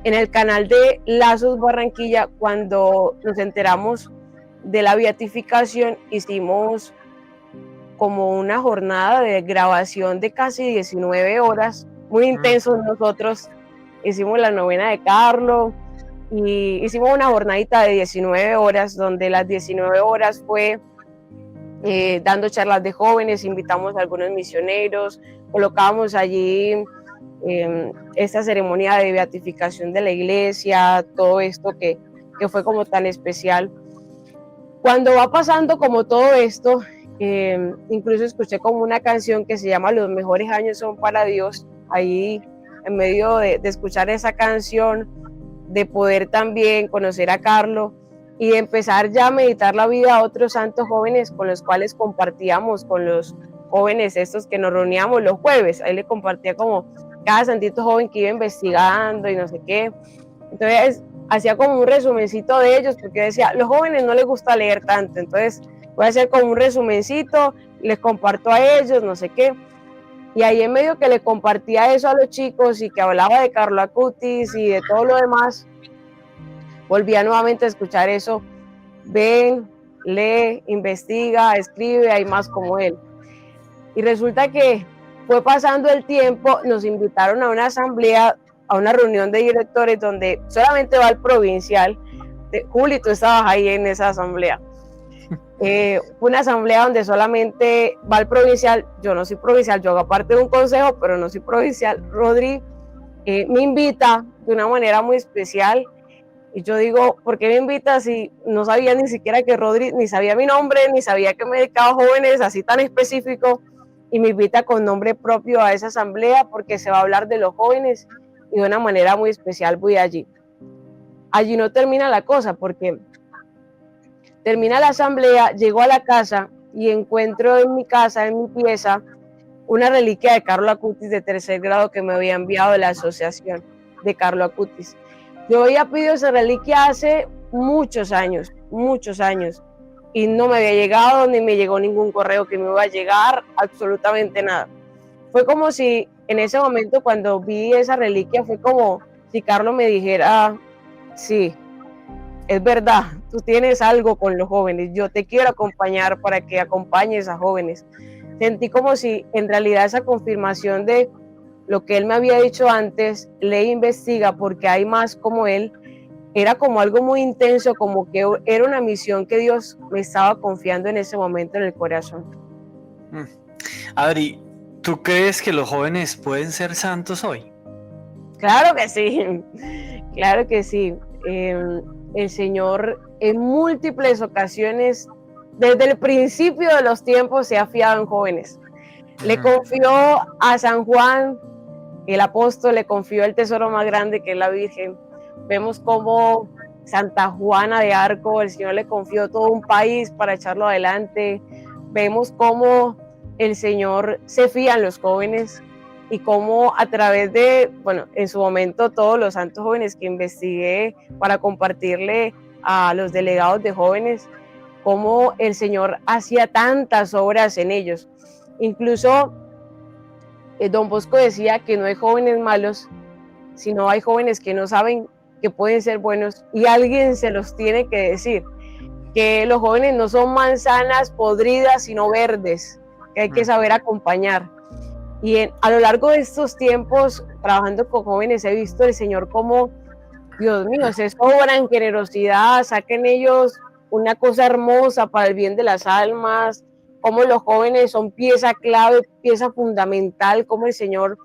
en el canal de Lazos Barranquilla, cuando nos enteramos de la beatificación, hicimos como una jornada de grabación de casi 19 horas, muy intensos nosotros, hicimos la novena de Carlos y hicimos una jornadita de 19 horas, donde las 19 horas fue dando charlas de jóvenes, invitamos a algunos misioneros, colocábamos allí esta ceremonia de beatificación de la iglesia, todo esto que fue como tan especial. Cuando va pasando como todo esto, incluso escuché como una canción que se llama Los mejores años son para Dios. Ahí, en medio de escuchar esa canción, de poder también conocer a Carlos y de empezar ya a meditar la vida a otros santos jóvenes con los cuales compartíamos, con los jóvenes estos que nos reuníamos los jueves. Ahí le compartía como cada santito joven que iba investigando y no sé qué. Entonces hacía como un resumencito de ellos, porque decía, los jóvenes no les gusta leer tanto, entonces voy a hacer como un resumencito, les comparto a ellos, no sé qué. Y ahí en medio que le compartía eso a los chicos y que hablaba de Carlo Acutis y de todo lo demás, volvía nuevamente a escuchar eso. Ven, lee, investiga, escribe, hay más como él. Y resulta que fue pasando el tiempo, nos invitaron a una asamblea, a una reunión de directores donde solamente va el provincial. Juli, tú estabas ahí en esa asamblea. Fue una asamblea donde solamente va el provincial. Yo no soy provincial, yo hago parte de un consejo, pero no soy provincial. Rodri me invita de una manera muy especial y yo digo, ¿por qué me invita si no sabía ni siquiera que Rodri, ni sabía mi nombre, ni sabía que me dedicaba a jóvenes así tan específico, y me invita con nombre propio a esa asamblea porque se va a hablar de los jóvenes y de una manera muy especial voy allí. Allí no termina la cosa porque termina la asamblea, llego a la casa y encuentro en mi casa, en mi pieza, una reliquia de Carlo Acutis de 3er grado que me había enviado de la asociación de Carlo Acutis. Yo había pedido esa reliquia hace muchos años, y no me había llegado, ni me llegó ningún correo que me iba a llegar, absolutamente nada. Fue como si en ese momento cuando vi esa reliquia, fue como si Carlo me dijera, sí, es verdad, tú tienes algo con los jóvenes, yo te quiero acompañar para que acompañes a jóvenes. Sentí como si en realidad esa confirmación de lo que él me había dicho antes, lee e investiga porque hay más como él, era como algo muy intenso, como que era una misión que Dios me estaba confiando en ese momento en el corazón. Adri, ¿tú crees que los jóvenes pueden ser santos hoy? Claro que sí, claro que sí. El Señor en múltiples ocasiones, desde el principio de los tiempos, se ha fiado en jóvenes. Le confió a San Juan, el apóstol, le confió el tesoro más grande que es la Virgen. Vemos cómo Santa Juana de Arco, el Señor le confió todo un país para echarlo adelante. Vemos cómo el Señor se fía en los jóvenes y cómo a través de, bueno, en su momento todos los santos jóvenes que investigué para compartirle a los delegados de jóvenes, cómo el Señor hacía tantas obras en ellos. Incluso Don Bosco decía que no hay jóvenes malos, sino hay jóvenes que no saben que pueden ser buenos y alguien se los tiene que decir, que los jóvenes no son manzanas podridas, sino verdes, que hay que saber acompañar. Y a lo largo de estos tiempos, trabajando con jóvenes, he visto el Señor como, Dios mío, se sobra en generosidad, saquen ellos una cosa hermosa para el bien de las almas, cómo los jóvenes son pieza clave, pieza fundamental, cómo el Señor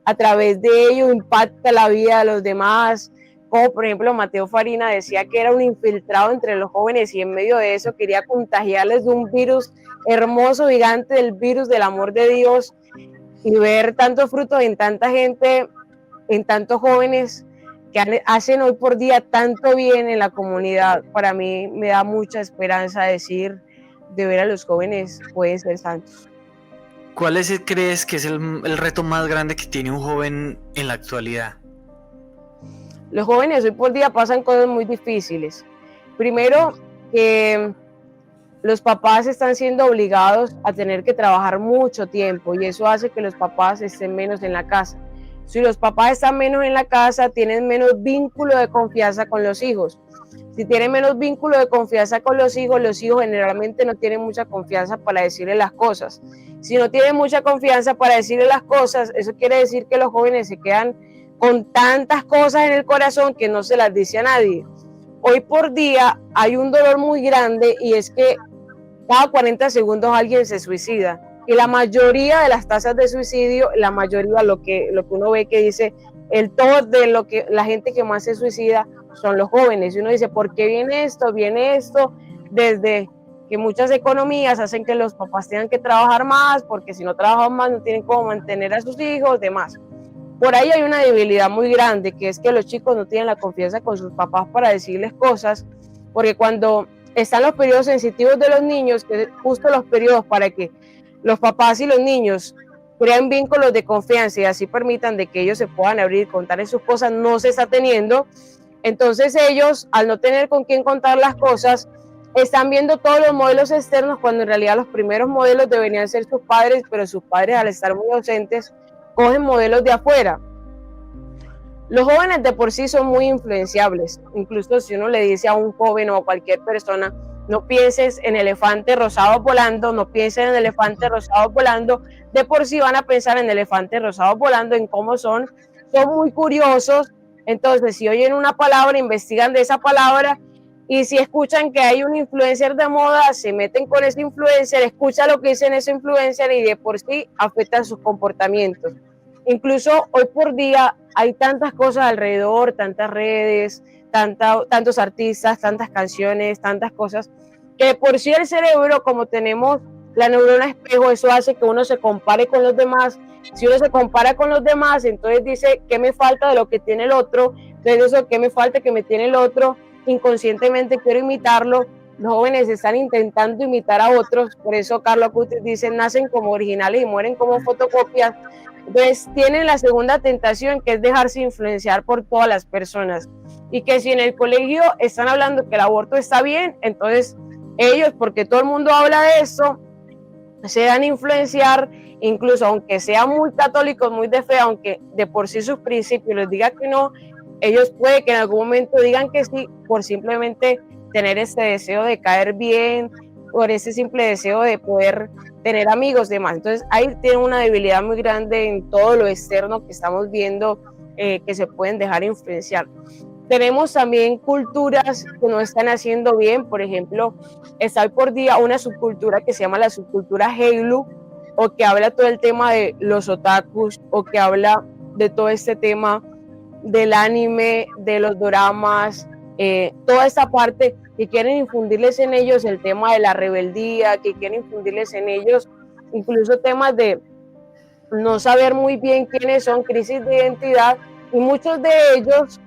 a través de ellos impacta la vida de los demás, como por ejemplo Mateo Farina decía que era un infiltrado entre los jóvenes y en medio de eso quería contagiarles de un virus hermoso, gigante, del virus del amor de Dios, y ver tantos frutos en tanta gente, en tantos jóvenes que hacen hoy por día tanto bien en la comunidad. Para mí me da mucha esperanza decir, de ver a los jóvenes pueden ser santos. Crees que es el reto más grande que tiene un joven en la actualidad? Los jóvenes hoy por día pasan cosas muy difíciles. Primero, que los papás están siendo obligados a tener que trabajar mucho tiempo y eso hace que los papás estén menos en la casa. Si los papás están menos en la casa, tienen menos vínculo de confianza con los hijos. Si tienen menos vínculo de confianza con los hijos generalmente no tienen mucha confianza para decirle las cosas. Si no tienen mucha confianza para decirle las cosas, eso quiere decir que los jóvenes se quedan con tantas cosas en el corazón que no se las dice a nadie. Hoy por día hay un dolor muy grande y es que cada 40 segundos alguien se suicida. Y la mayoría de las tasas de suicidio, la mayoría, lo que uno ve que dice, el todo de lo que la gente que más se suicida son los jóvenes. Y uno dice, ¿por qué viene esto? Viene esto desde que muchas economías hacen que los papás tengan que trabajar más, porque si no trabajan más no tienen cómo mantener a sus hijos, demás. Por ahí hay una debilidad muy grande, que es que los chicos no tienen la confianza con sus papás para decirles cosas, porque cuando están los periodos sensitivos de los niños, que es justo los periodos para que los papás y los niños crean vínculos de confianza y así permitan de que ellos se puedan abrir y contar sus cosas, no se está teniendo. Entonces ellos, al no tener con quién contar las cosas, están viendo todos los modelos externos cuando en realidad los primeros modelos deberían ser sus padres, pero sus padres al estar muy ausentes cogen modelos de afuera. Los jóvenes de por sí son muy influenciables, incluso si uno le dice a un joven o a cualquier persona, no pienses en elefantes rosados volando, no pienses en elefantes rosados volando, de por sí van a pensar en elefantes rosados volando, en cómo son muy curiosos. Entonces si oyen una palabra, investigan de esa palabra, y si escuchan que hay un influencer de moda, se meten con ese influencer, escuchan lo que dicen ese influencer y de por sí afectan sus comportamientos. Incluso hoy por día hay tantas cosas alrededor, tantas redes, tantos artistas, tantas canciones, tantas cosas, que por sí el cerebro, como tenemos la neurona espejo, eso hace que uno se compare con los demás. Si uno se compara con los demás, entonces dice, ¿qué me falta de lo que tiene el otro? Entonces eso, ¿qué me falta que me tiene el otro? Inconscientemente quiero imitarlo. Los jóvenes están intentando imitar a otros, por eso Carlo Acutis dice, nacen como originales y mueren como fotocopias. Entonces tienen la segunda tentación, que es dejarse influenciar por todas las personas, y que si en el colegio están hablando que el aborto está bien, entonces ellos, porque todo el mundo habla de eso, se dan a influenciar, incluso aunque sean muy católicos, muy de fe, aunque de por sí sus principios les digan que no, ellos puede que en algún momento digan que sí, por simplemente tener ese deseo de caer bien, por ese simple deseo de poder tener amigos y demás. Entonces ahí tienen una debilidad muy grande en todo lo externo que estamos viendo, que se pueden dejar influenciar. Tenemos también culturas que no están haciendo bien. Por ejemplo, está hoy por día una subcultura que se llama la subcultura Heilu, o que habla todo el tema de los otakus, o que habla de todo este tema del anime, de los doramas, toda esta parte que quieren infundirles en ellos el tema de la rebeldía, que quieren infundirles en ellos incluso temas de no saber muy bien quiénes son, crisis de identidad, y muchos de ellos,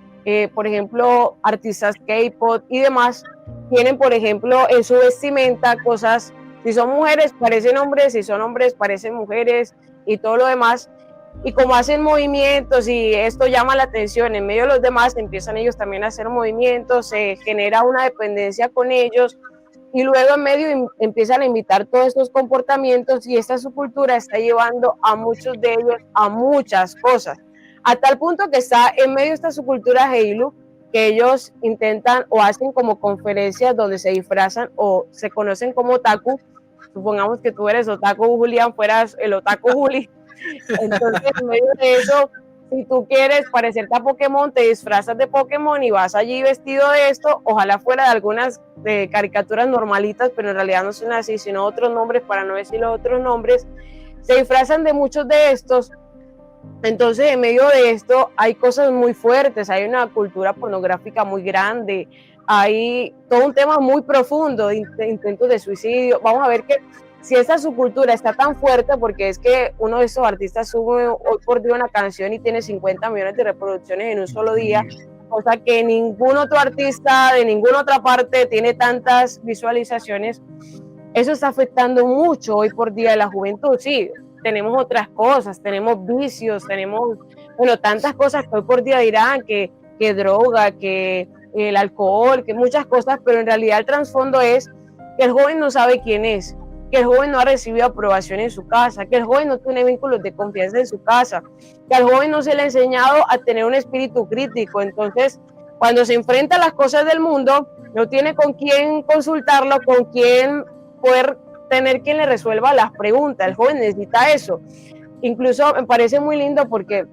por ejemplo, artistas K-pop y demás, tienen, por ejemplo, en su vestimenta cosas, si son mujeres parecen hombres, si son hombres parecen mujeres y todo lo demás. Y como hacen movimientos y esto llama la atención en medio de los demás, empiezan ellos también a hacer movimientos, se genera una dependencia con ellos y luego en medio empiezan a imitar todos estos comportamientos, y esta subcultura está llevando a muchos de ellos a muchas cosas, a tal punto que está en medio de esta subcultura Heilu, que ellos intentan o hacen como conferencias donde se disfrazan o se conocen como otaku. Supongamos que tú eres otaku, Julián, fueras el otaku Juli. Entonces, en medio de eso, Si tú quieres parecerte a Pokémon, te disfrazas de Pokémon y vas allí vestido de esto, ojalá fuera de algunas caricaturas normalitas, pero en realidad no son así, sino otros nombres, para no decir los otros nombres, se disfrazan de muchos de estos. Entonces, en medio de esto hay cosas muy fuertes, hay una cultura pornográfica muy grande, hay todo un tema muy profundo de intentos de suicidio. Vamos a ver que si esta subcultura está tan fuerte, porque es que uno de estos artistas sube hoy por día una canción y tiene 50 millones de reproducciones en un solo día, cosa que ningún otro artista de ninguna otra parte tiene tantas visualizaciones. Eso está afectando mucho hoy por día a la juventud. Sí, tenemos otras cosas, tenemos vicios, tenemos, bueno, tantas cosas que hoy por día dirán que droga, que el alcohol, que muchas cosas, pero en realidad el trasfondo es que el joven no sabe quién es, que el joven no ha recibido aprobación en su casa, que el joven no tiene vínculos de confianza en su casa, que al joven no se le ha enseñado a tener un espíritu crítico. Entonces, cuando se enfrenta a las cosas del mundo, no tiene con quién consultarlo, con quién poder tener quien le resuelva las preguntas. El joven necesita eso. Incluso me parece muy lindo porque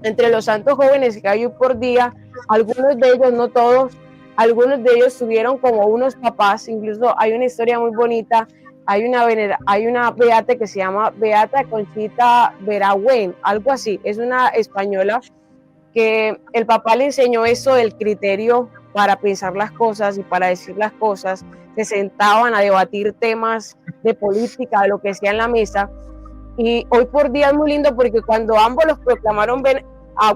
entre los santos jóvenes que hay hoy por día, algunos de ellos, no todos, algunos de ellos tuvieron como unos papás. Incluso hay una historia muy bonita. Hay una beata que se llama Beata Conchita Veragüen, algo así, es una española que el papá le enseñó eso del criterio para pensar las cosas y para decir las cosas. Se sentaban a debatir temas de política, de lo que sea en la mesa, y hoy por día es muy lindo porque cuando ambos los proclamaron,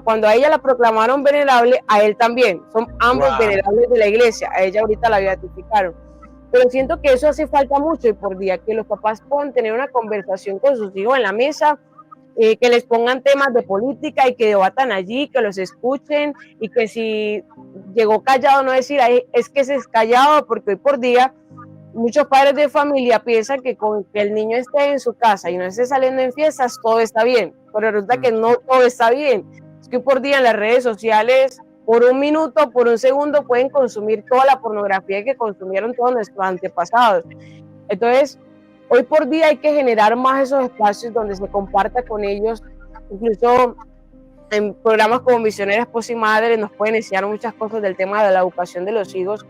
cuando a ella la proclamaron venerable, a él también, son ambos venerables de la iglesia, a ella ahorita la beatificaron. Pero siento que eso hace falta mucho hoy por día, que los papás puedan tener una conversación con sus hijos en la mesa, que les pongan temas de política y que debatan allí, que los escuchen, y que si llegó callado no decir, es que se es callado, porque hoy por día muchos padres de familia piensan que con que el niño esté en su casa y no esté saliendo en fiestas, todo está bien, pero resulta que no todo está bien. Es que hoy por día en las redes sociales, por un minuto, por un segundo, pueden consumir toda la pornografía que consumieron todos nuestros antepasados. Entonces, hoy por día hay que generar más esos espacios donde se comparta con ellos. Incluso en programas como Misionera Esposa y Madre nos pueden enseñar muchas cosas del tema de la educación de los hijos,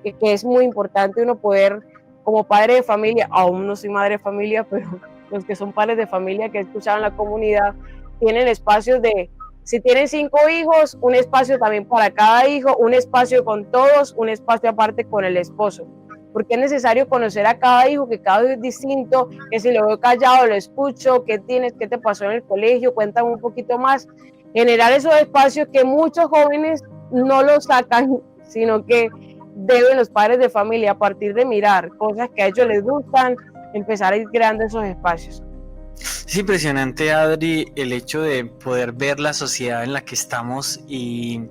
que es muy importante uno poder, como padre de familia, aún no soy madre de familia, pero los que son padres de familia que escuchaban la comunidad, tienen espacios de, si tienen 5 hijos, un espacio también para cada hijo, un espacio con todos, un espacio aparte con el esposo. Porque es necesario conocer a cada hijo, que cada hijo es distinto, que si lo veo callado, lo escucho, qué tienes, qué te pasó en el colegio, cuéntame un poquito más. Generar esos espacios que muchos jóvenes no los sacan, sino que deben los padres de familia, a partir de mirar cosas que a ellos les gustan, empezar a ir creando esos espacios. Es impresionante, Adri, el hecho de poder ver la sociedad en la que estamos y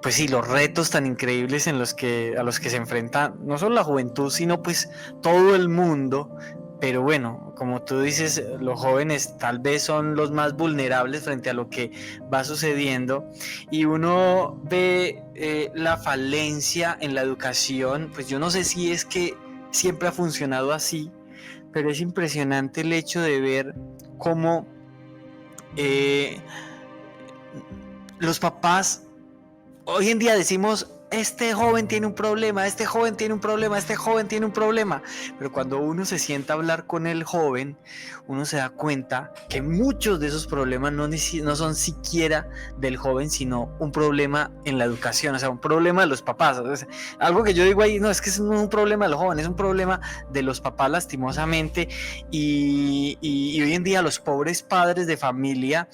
pues sí, los retos tan increíbles a los que se enfrenta no solo la juventud, sino pues todo el mundo. Pero bueno, como tú dices, los jóvenes tal vez son los más vulnerables frente a lo que va sucediendo, y uno ve la falencia en la educación. Pues yo no sé si es que siempre ha funcionado así, pero es impresionante el hecho de ver cómo los papás hoy en día decimos, este joven tiene un problema, este joven tiene un problema, este joven tiene un problema. Pero cuando uno se sienta a hablar con el joven, uno se da cuenta que muchos de esos problemas no son siquiera del joven, sino un problema en la educación, o sea, un problema de los papás. O sea, algo que yo digo ahí, no, es que es un problema de los jóvenes, es un problema de los papás, lastimosamente. Y hoy en día los pobres padres de familia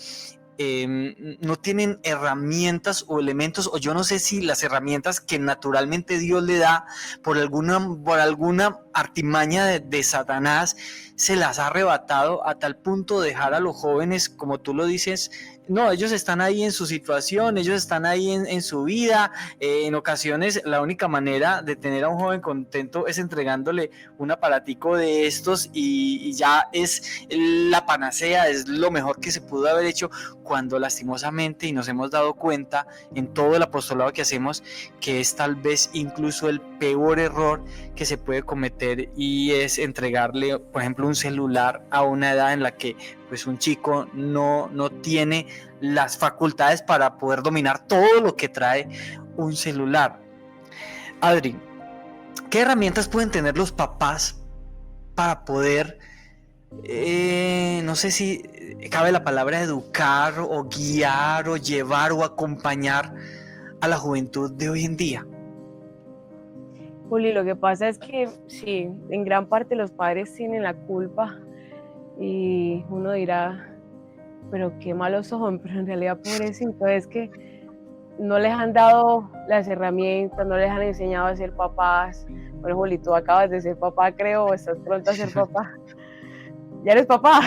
no tienen herramientas o elementos, o yo no sé si las herramientas que naturalmente Dios le da por alguna artimaña de Satanás se las ha arrebatado, a tal punto de dejar a los jóvenes, como tú lo dices, no, ellos están ahí en su situación, ellos están ahí en su vida. En ocasiones la única manera de tener a un joven contento es entregándole un aparatico de estos y ya es la panacea, es lo mejor que se pudo haber hecho, cuando lastimosamente, y nos hemos dado cuenta en todo el apostolado que hacemos, que es tal vez incluso el peor error que se puede cometer, y es entregarle, por ejemplo, un celular a una edad en la que pues un chico no tiene las facultades para poder dominar todo lo que trae un celular. Adri, ¿qué herramientas pueden tener los papás para poder, no sé si cabe la palabra educar o guiar o llevar o acompañar a la juventud de hoy en día? Juli, lo que pasa es que sí, en gran parte los padres tienen la culpa y uno dirá, pero qué malos son, pero en realidad pobrecito, es que no les han dado las herramientas, no les han enseñado a ser papás. Bueno, Juli, tú acabas de ser papá, creo, o estás pronto a ser papá. ¿Ya eres papá?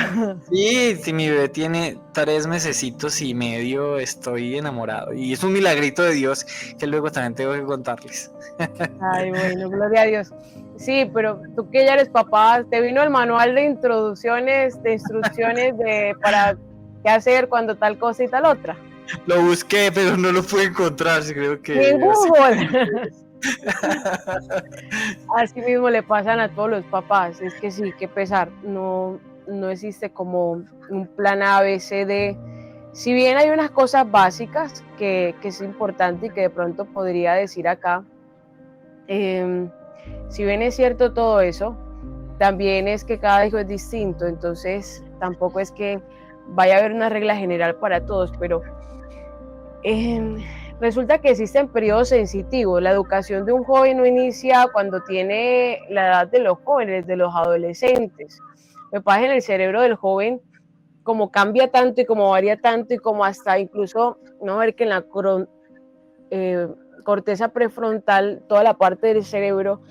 Sí, mi bebé tiene 3 mesecitos y medio, estoy enamorado. Y es un milagrito de Dios que luego también tengo que contarles. Ay, bueno, gloria a Dios. Sí, pero tú que ya eres papá, ¿te vino el manual de instrucciones para qué hacer cuando tal cosa y tal otra? Lo busqué, pero no lo pude encontrar, creo que... En Google. Así mismo le pasan a todos los papás, es que sí, qué pesar, no existe como un plan A, B, C, D. Si bien hay unas cosas básicas que es importante y que de pronto podría decir acá, si bien es cierto todo eso, también es que cada hijo es distinto, entonces tampoco es que vaya a haber una regla general para todos, pero resulta que existen periodos sensitivos. La educación de un joven no inicia cuando tiene la edad de los jóvenes, de los adolescentes. Me pasa en el cerebro del joven, como cambia tanto y como varía tanto y como hasta incluso, no ver que en la corteza prefrontal, toda la parte del cerebro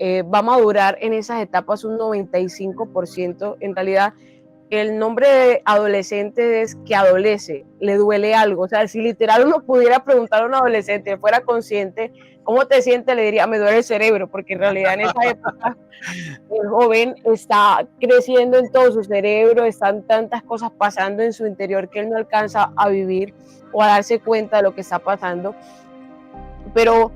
va a madurar en esas etapas un 95%. En realidad, el nombre de adolescente es que adolece, le duele algo. O sea, si literal uno pudiera preguntar a un adolescente, fuera consciente, ¿cómo te sientes? Le diría, me duele el cerebro, porque en realidad en esa época el joven está creciendo en todo su cerebro, están tantas cosas pasando en su interior que él no alcanza a vivir o a darse cuenta de lo que está pasando. Pero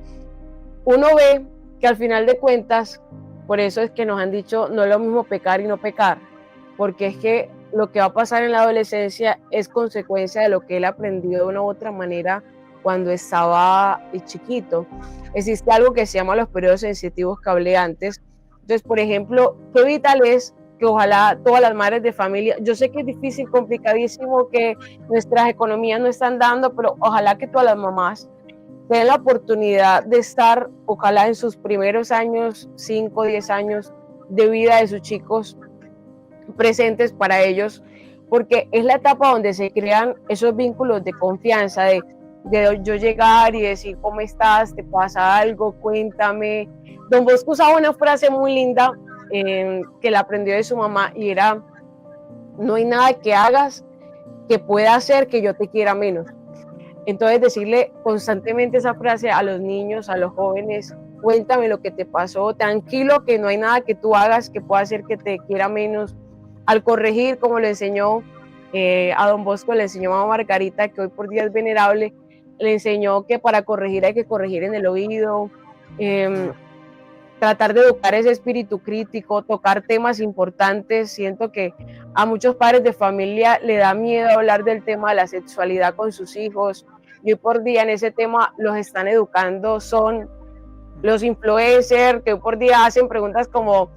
uno ve que al final de cuentas, por eso es que nos han dicho, no es lo mismo pecar y no pecar, porque es que lo que va a pasar en la adolescencia es consecuencia de lo que él aprendió de una u otra manera cuando estaba chiquito. Existe algo que se llama los periodos sensitivos que hablé antes. Entonces, por ejemplo, qué vital es que ojalá todas las madres de familia, yo sé que es difícil, complicadísimo, que nuestras economías no están dando, pero ojalá que todas las mamás tengan la oportunidad de estar, ojalá en sus primeros años, 5 o 10 años de vida de sus chicos, presentes para ellos, porque es la etapa donde se crean esos vínculos de confianza, de yo llegar y decir, ¿cómo estás? ¿Te pasa algo? Cuéntame. Don Bosco usaba una frase muy linda que la aprendió de su mamá y era, no hay nada que hagas que pueda hacer que yo te quiera menos. Entonces decirle constantemente esa frase a los niños, a los jóvenes, cuéntame lo que te pasó, tranquilo que no hay nada que tú hagas que pueda hacer que te quiera menos. Al corregir, como le enseñó a Don Bosco, le enseñó a Margarita, que hoy por día es venerable, le enseñó que para corregir hay que corregir en el oído, tratar de educar ese espíritu crítico, tocar temas importantes. Siento que a muchos padres de familia le da miedo hablar del tema de la sexualidad con sus hijos, y hoy por día en ese tema los están educando, son los influencers que hoy por día hacen preguntas como,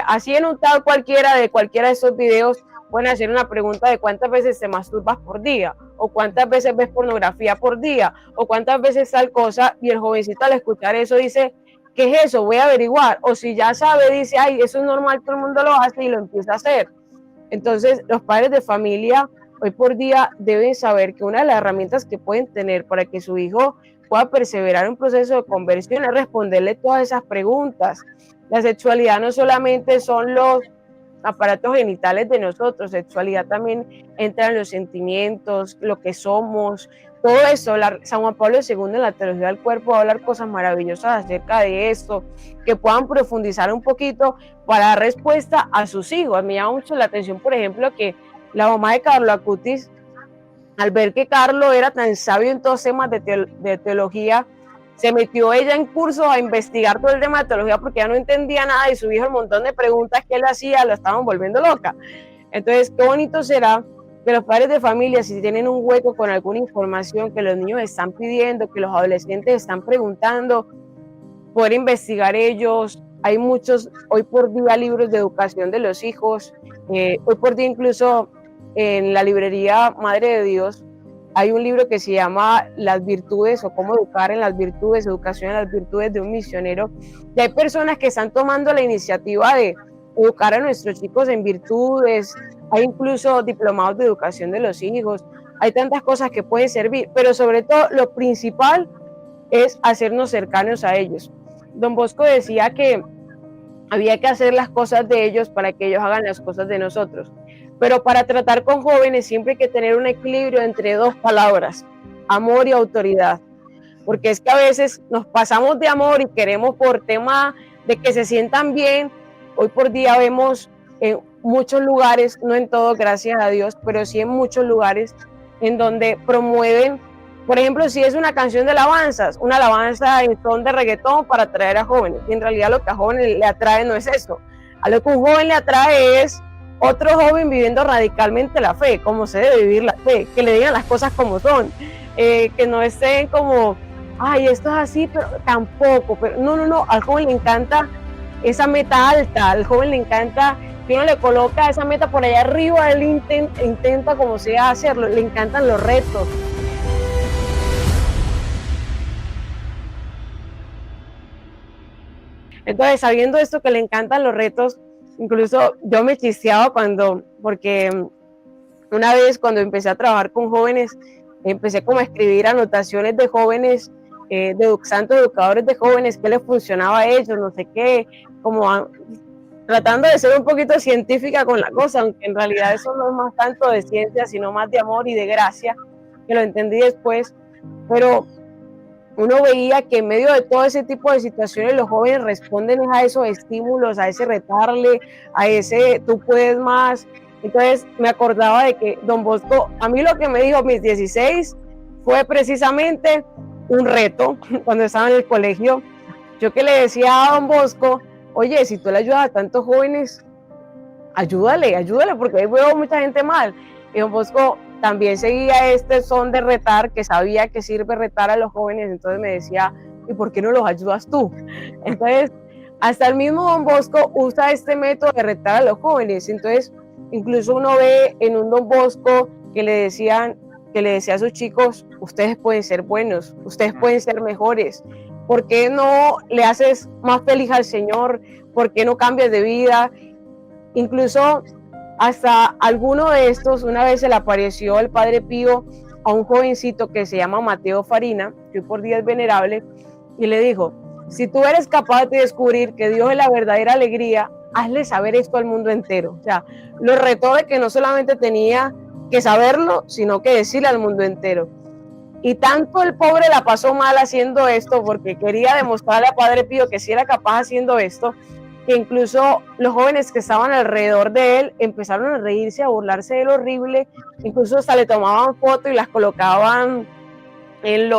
así en un tal cualquiera de estos videos, pueden hacer una pregunta de cuántas veces te masturbas por día, o cuántas veces ves pornografía por día, o cuántas veces tal cosa, y el jovencito al escuchar eso dice, ¿qué es eso? Voy a averiguar, o si ya sabe, dice, ay, eso es normal, todo el mundo lo hace y lo empieza a hacer. Entonces, los padres de familia hoy por día deben saber que una de las herramientas que pueden tener para que su hijo pueda perseverar en un proceso de conversión es responderle todas esas preguntas. La sexualidad no solamente son los aparatos genitales de nosotros, sexualidad también entra en los sentimientos, lo que somos, todo eso. San Juan Pablo II en la teología del cuerpo va a hablar cosas maravillosas acerca de esto, que puedan profundizar un poquito para dar respuesta a sus hijos. Me llama mucho la atención, por ejemplo, que la mamá de Carlo Acutis, al ver que Carlo era tan sabio en todos temas de teología, se metió ella en curso a investigar todo el tema de teología porque ya no entendía nada y su hijo, el montón de preguntas que él hacía, lo estaban volviendo loca. Entonces, qué bonito será que los padres de familia, si tienen un hueco con alguna información que los niños están pidiendo, que los adolescentes están preguntando, poder investigar ellos. Hay muchos, hoy por día, libros de educación de los hijos. Hoy por día, incluso en la librería Madre de Dios, hay un libro que se llama Las virtudes o cómo educar en las virtudes, educación en las virtudes de un misionero. Y hay personas que están tomando la iniciativa de educar a nuestros chicos en virtudes. Hay incluso diplomados de educación de los hijos. Hay tantas cosas que pueden servir, pero sobre todo lo principal es hacernos cercanos a ellos. Don Bosco decía que había que hacer las cosas de ellos para que ellos hagan las cosas de nosotros. Pero para tratar con jóvenes siempre hay que tener un equilibrio entre dos palabras, amor y autoridad. Porque es que a veces nos pasamos de amor y queremos por tema de que se sientan bien. Hoy por día vemos en muchos lugares, no en todos, gracias a Dios, pero sí en muchos lugares en donde promueven, por ejemplo, si es una canción de alabanzas, una alabanza en son de reggaetón para atraer a jóvenes. Y en realidad lo que a jóvenes le atrae no es eso. A lo que un joven le atrae es otro joven viviendo radicalmente la fe, como se debe vivir la fe, que le digan las cosas como son, que no estén como, ay, esto es así, pero tampoco, pero no, al joven le encanta esa meta alta, al joven le encanta que uno le coloca esa meta por allá arriba, él intenta como sea hacerlo, le encantan los retos. Entonces, sabiendo esto que le encantan los retos, incluso yo me chisteaba porque una vez cuando empecé a trabajar con jóvenes, empecé como a escribir anotaciones de jóvenes, de santos educadores de jóvenes, qué les funcionaba a ellos, no sé qué, como tratando de ser un poquito científica con la cosa, aunque en realidad eso no es más tanto de ciencia, sino más de amor y de gracia, que lo entendí después, pero uno veía que en medio de todo ese tipo de situaciones los jóvenes responden a esos estímulos, a ese retarle, a ese tú puedes más. Entonces me acordaba de que Don Bosco, a mí lo que me dijo a mis 16 fue precisamente un reto cuando estaba en el colegio. Yo que le decía a Don Bosco, oye, si tú le ayudas a tantos jóvenes, ayúdale, porque ahí veo mucha gente mal. Y Don Bosco también seguía este son de retar, que sabía que sirve retar a los jóvenes, entonces me decía, ¿y por qué no los ayudas tú? Entonces, hasta el mismo Don Bosco usa este método de retar a los jóvenes. Entonces, incluso uno ve en un Don Bosco que le decía a sus chicos, ustedes pueden ser buenos, ustedes pueden ser mejores. ¿Por qué no le haces más feliz al Señor? ¿Por qué no cambias de vida? Incluso hasta alguno de estos, una vez se le apareció el Padre Pío a un jovencito que se llama Mateo Farina, que hoy por día es venerable, y le dijo, si tú eres capaz de descubrir que Dios es la verdadera alegría, hazle saber esto al mundo entero. O sea, lo retó de que no solamente tenía que saberlo, sino que decirle al mundo entero. Y tanto el pobre la pasó mal haciendo esto, porque quería demostrarle a Padre Pío que sí era capaz haciendo esto, que incluso los jóvenes que estaban alrededor de él empezaron a reírse, a burlarse de él horrible, incluso hasta le tomaban fotos y las colocaban en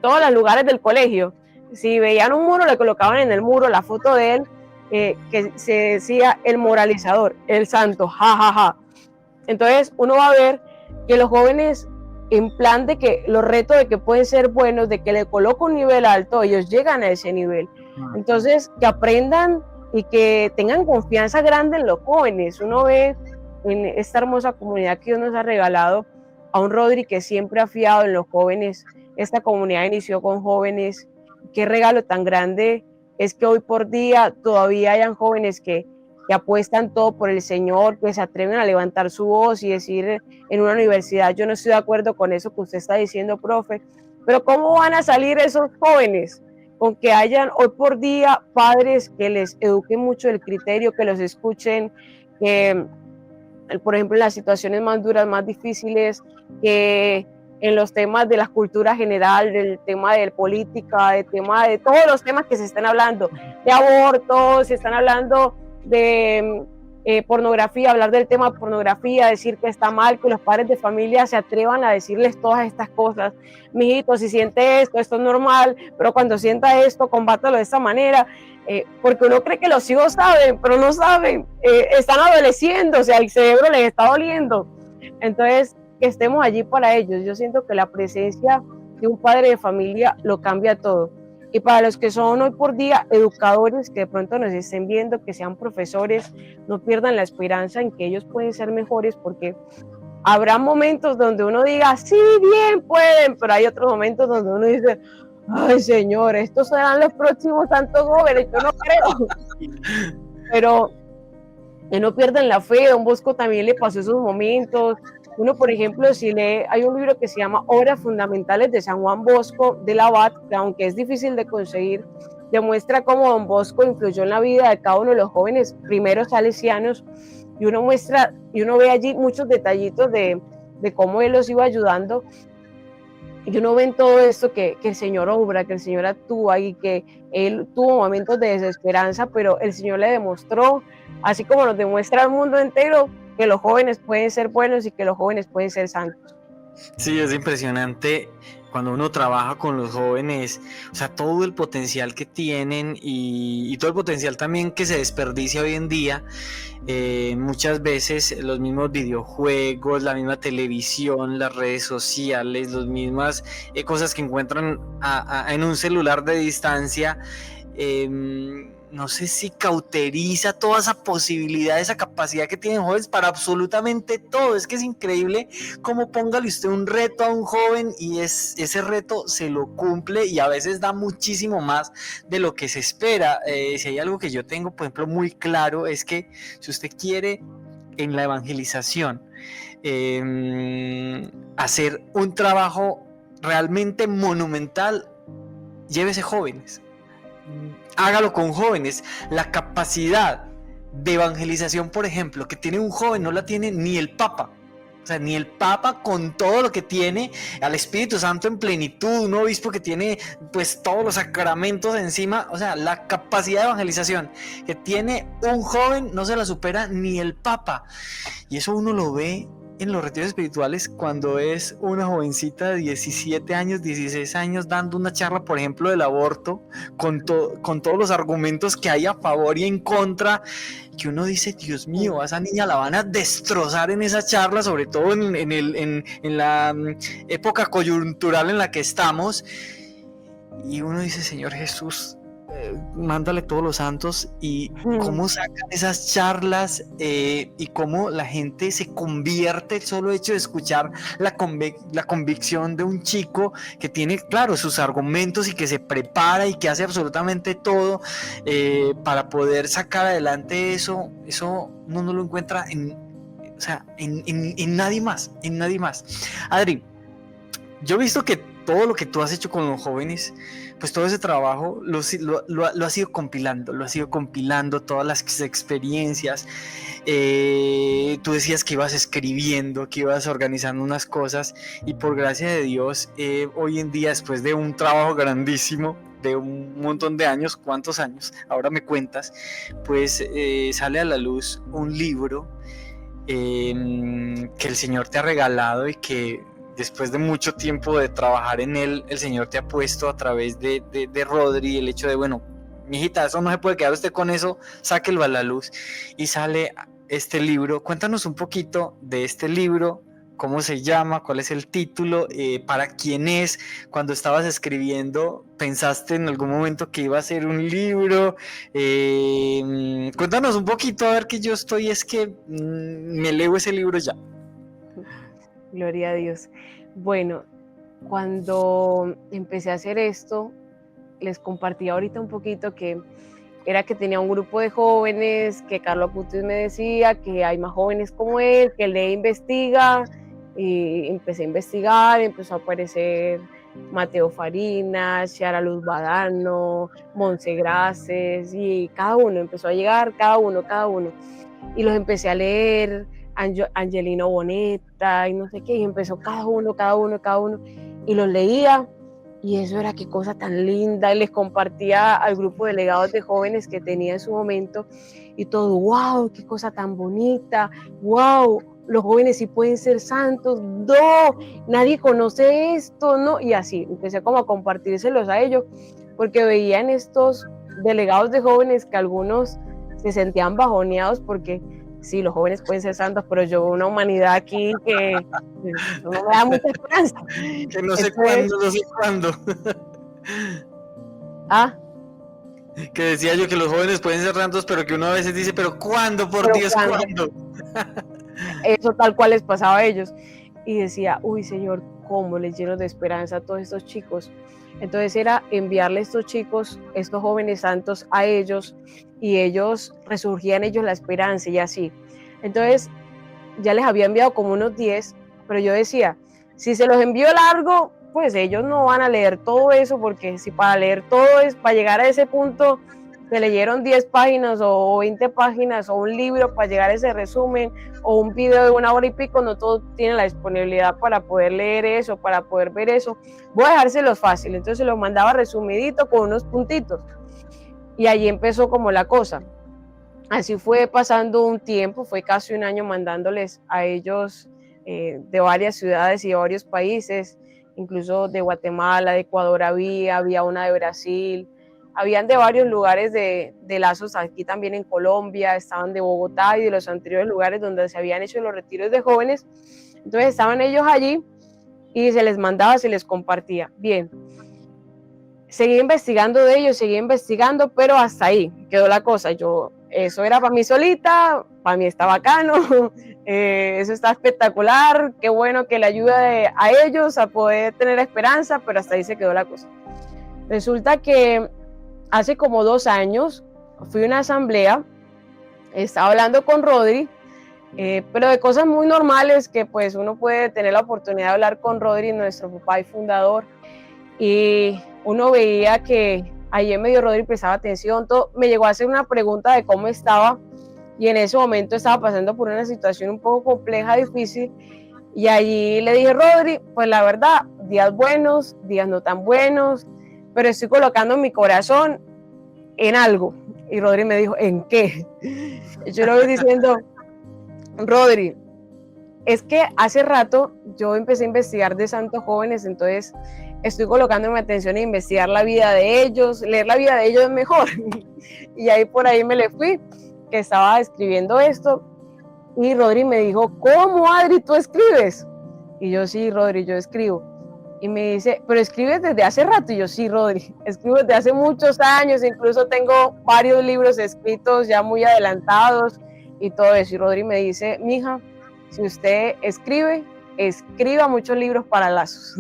todos los lugares del colegio. Si veían un muro, le colocaban en el muro la foto de él, que se decía el moralizador, el santo, jajaja. Entonces uno va a ver que los jóvenes, en plan de que los retos de que pueden ser buenos, de que le coloco un nivel alto, ellos llegan a ese nivel. Entonces, que aprendan y que tengan confianza grande en los jóvenes. Uno ve en esta hermosa comunidad que Dios nos ha regalado a un Rodri que siempre ha fiado en los jóvenes. Esta comunidad inició con jóvenes. Qué regalo tan grande es que hoy por día todavía hayan jóvenes que apuestan todo por el Señor, que se atreven a levantar su voz y decir en una universidad, yo no estoy de acuerdo con eso que usted está diciendo, profe, pero ¿cómo van a salir esos jóvenes? Con que hayan hoy por día padres que les eduquen mucho el criterio, que los escuchen, que, por ejemplo, en las situaciones más duras, más difíciles, que en los temas de la cultura general, del tema de política, del tema de todos los temas que se están hablando, de aborto, se están hablando de pornografía, hablar del tema pornografía, decir que está mal, que los padres de familia se atrevan a decirles todas estas cosas. Mijito, si siente esto es normal, pero cuando sienta esto, combátalo de esta manera, porque uno cree que los hijos saben, pero no saben, están adoleciendo, o sea, el cerebro les está doliendo. Entonces, que estemos allí para ellos. Yo siento que la presencia de un padre de familia lo cambia todo. Y para los que son hoy por día educadores, que de pronto nos estén viendo, que sean profesores, no pierdan la esperanza en que ellos pueden ser mejores, porque habrá momentos donde uno diga, sí, bien, pueden, pero hay otros momentos donde uno dice, ay, Señor, estos serán los próximos santos jóvenes, yo no creo. Pero que no pierdan la fe. Don Bosco también le pasó esos momentos. Uno, por ejemplo, si lee, hay un libro que se llama Obras Fundamentales de San Juan Bosco del Abad, que aunque es difícil de conseguir, demuestra cómo Don Bosco influyó en la vida de cada uno de los jóvenes primeros salesianos, y uno muestra, y uno ve allí muchos detallitos de cómo él los iba ayudando, y uno ve en todo esto que el Señor obra, que el Señor actúa, y que él tuvo momentos de desesperanza, pero el Señor le demostró, así como nos demuestra al mundo entero, que los jóvenes pueden ser buenos y que los jóvenes pueden ser santos. Sí, es impresionante cuando uno trabaja con los jóvenes, o sea, todo el potencial que tienen y todo el potencial también que se desperdicia hoy en día. Muchas veces los mismos videojuegos, la misma televisión, las redes sociales, las mismas cosas que encuentran en un celular de distancia, no sé si cauteriza toda esa posibilidad, esa capacidad que tienen jóvenes para absolutamente todo. Es que es increíble cómo póngale usted un reto a un joven y ese reto se lo cumple, y a veces da muchísimo más de lo que se espera. Si hay algo que yo tengo, por ejemplo, muy claro, es que si usted quiere en la evangelización hacer un trabajo realmente monumental, llévese jóvenes. Hágalo con jóvenes. La capacidad de evangelización, por ejemplo, que tiene un joven no la tiene ni el Papa. O sea, ni el Papa, con todo lo que tiene, al Espíritu Santo en plenitud, un obispo que tiene pues todos los sacramentos encima. O sea, la capacidad de evangelización que tiene un joven no se la supera ni el Papa. Y eso uno lo ve en los retiros espirituales cuando es una jovencita de 17 años, 16 años dando una charla, por ejemplo, del aborto, con todos los argumentos que hay a favor y en contra, que uno dice, Dios mío, a esa niña la van a destrozar en esa charla, sobre todo en la época coyuntural en la que estamos, y uno dice, Señor Jesús, mándale todos los santos. Y cómo sacan esas charlas y cómo la gente se convierte el solo hecho de escuchar la convicción de un chico que tiene, claro, sus argumentos y que se prepara y que hace absolutamente todo para poder sacar adelante eso uno no lo encuentra en nadie más, Adri, yo he visto que todo lo que tú has hecho con los jóvenes, pues todo ese trabajo lo has ido compilando, todas las experiencias. Tú decías que ibas escribiendo, que ibas organizando unas cosas, y por gracia de Dios, hoy en día, después de un trabajo grandísimo, de un montón de años, ¿cuántos años? Ahora me cuentas, pues sale a la luz un libro que el Señor te ha regalado, y que después de mucho tiempo de trabajar en él, el Señor te ha puesto a través de Rodri, el hecho de, bueno, mijita, eso no se puede quedar usted con eso, sáquelo a la luz. Y sale este libro. Cuéntanos un poquito de este libro, cómo se llama, cuál es el título, para quién es. Cuando estabas escribiendo, ¿pensaste en algún momento que iba a ser un libro? Cuéntanos un poquito, a ver, que yo estoy, es que me leo ese libro ya. Gloria a Dios. Bueno, cuando empecé a hacer esto, les compartí ahorita un poquito que era que tenía un grupo de jóvenes, que Carlos Acutis me decía que hay más jóvenes como él, que lee, investiga, y empecé a investigar, empezó a aparecer Mateo Farinas, Ciara Luz Badano, Monse Graces, y cada uno empezó a llegar, cada uno, y los empecé a leer. Angelino Bonetta y no sé qué, y empezó cada uno, y los leía, Y eso era qué cosa tan linda. Y les compartía al grupo de delegados de jóvenes que tenía en su momento. Y todo, wow, qué cosa tan bonita. Wow, los jóvenes sí pueden ser santos. No, nadie conoce esto, ¿no? Y así, empecé como a compartírselos a ellos. Porque veían estos delegados de jóvenes que algunos se sentían bajoneados porque sí, los jóvenes pueden ser santos, pero yo veo una humanidad aquí que no me da mucha esperanza. Que no sé cuándo, no sé cuándo. Ah, Que decía yo que los jóvenes pueden ser santos, pero que uno a veces dice, pero ¿cuándo? Por ¿pero Dios, cuándo? ¿cuándo? Eso tal cual les pasaba a ellos. Y decía, uy, Señor, cómo les lleno de esperanza a todos estos chicos. Entonces era enviarle estos chicos, estos jóvenes santos a ellos, y ellos resurgían ellos la esperanza y así. Entonces ya les había enviado como unos 10, pero yo decía, si se los envío largo, pues ellos no van a leer todo eso, porque si para leer todo es, para llegar a ese punto, se leyeron 10 páginas o 20 páginas o un libro para llegar a ese resumen o un video de 1 hora y pico, no todos tienen la disponibilidad para poder leer eso, para poder ver eso. Voy a dejárselos fácil, entonces se los mandaba resumidito con unos puntitos. Y allí empezó como la cosa. Así fue pasando un tiempo, fue casi un año mandándoles a ellos de varias ciudades y de varios países, incluso de Guatemala, de Ecuador había una de Brasil, habían de varios lugares de lazos aquí también en Colombia, estaban de Bogotá y de los anteriores lugares donde se habían hecho los retiros de jóvenes. Entonces estaban ellos allí y se les mandaba, se les compartía. Bien, seguí investigando de ellos, seguí investigando, pero hasta ahí quedó la cosa. Eso era para mí solita, para mí está bacano, eso está espectacular, qué bueno que le ayude a ellos a poder tener esperanza, pero hasta ahí se quedó la cosa. Resulta que hace como 2 años fui a una asamblea, estaba hablando con Rodri, pero de cosas muy normales que pues uno puede tener la oportunidad de hablar con Rodri, nuestro papá y fundador, y uno veía que allí en medio Rodri prestaba atención, todo, me llegó a hacer una pregunta de cómo estaba, y en ese momento estaba pasando por una situación un poco compleja, difícil, y allí le dije, Rodri, pues la verdad, días buenos, días no tan buenos, pero estoy colocando mi corazón en algo. Y Rodri me dijo, ¿en qué? Yo le voy diciendo, Rodri, es que hace rato yo empecé a investigar de santos jóvenes, entonces estoy colocando mi atención en investigar la vida de ellos, leer la vida de ellos es mejor. Y ahí por ahí me le fui, que estaba escribiendo esto, y Rodri me dijo, ¿cómo, Adri, tú escribes? Y yo, sí, Rodri, yo escribo. Y me dice, ¿pero escribes desde hace rato? Y yo, sí, Rodri, escribo desde hace muchos años, incluso tengo varios libros escritos ya muy adelantados y todo eso. Y Rodri me dice, mija, si usted escribe, escriba muchos libros para lazos.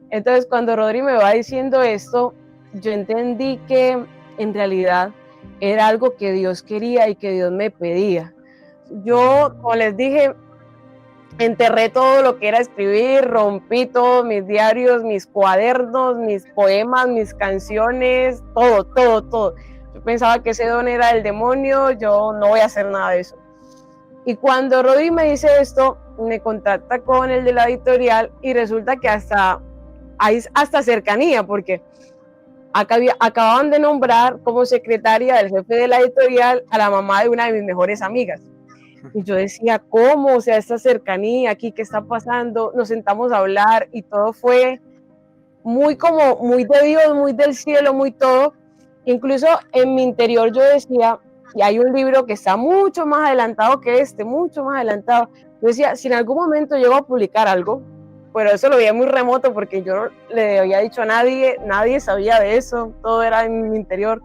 Entonces, cuando Rodri me va diciendo esto, yo entendí que en realidad era algo que Dios quería y que Dios me pedía. Yo, como les dije, enterré todo lo que era escribir, rompí todos mis diarios, mis cuadernos, mis poemas, mis canciones, todo. Yo pensaba que ese don era del demonio, yo no voy a hacer nada de eso. Y cuando Rodri me dice esto, me contacta con el de la editorial y resulta que hay hasta cercanía, porque acababan de nombrar como secretaria del jefe de la editorial a la mamá de una de mis mejores amigas. Y yo decía, ¿cómo? O sea, esta cercanía aquí, ¿qué está pasando? Nos sentamos a hablar y todo fue muy de Dios, muy del cielo, muy todo. Incluso en mi interior yo decía, y hay un libro que está mucho más adelantado que mucho más adelantado. Yo decía, si en algún momento llego a publicar algo, pero eso lo veía muy remoto porque yo no le había dicho a nadie sabía de eso, todo era en mi interior.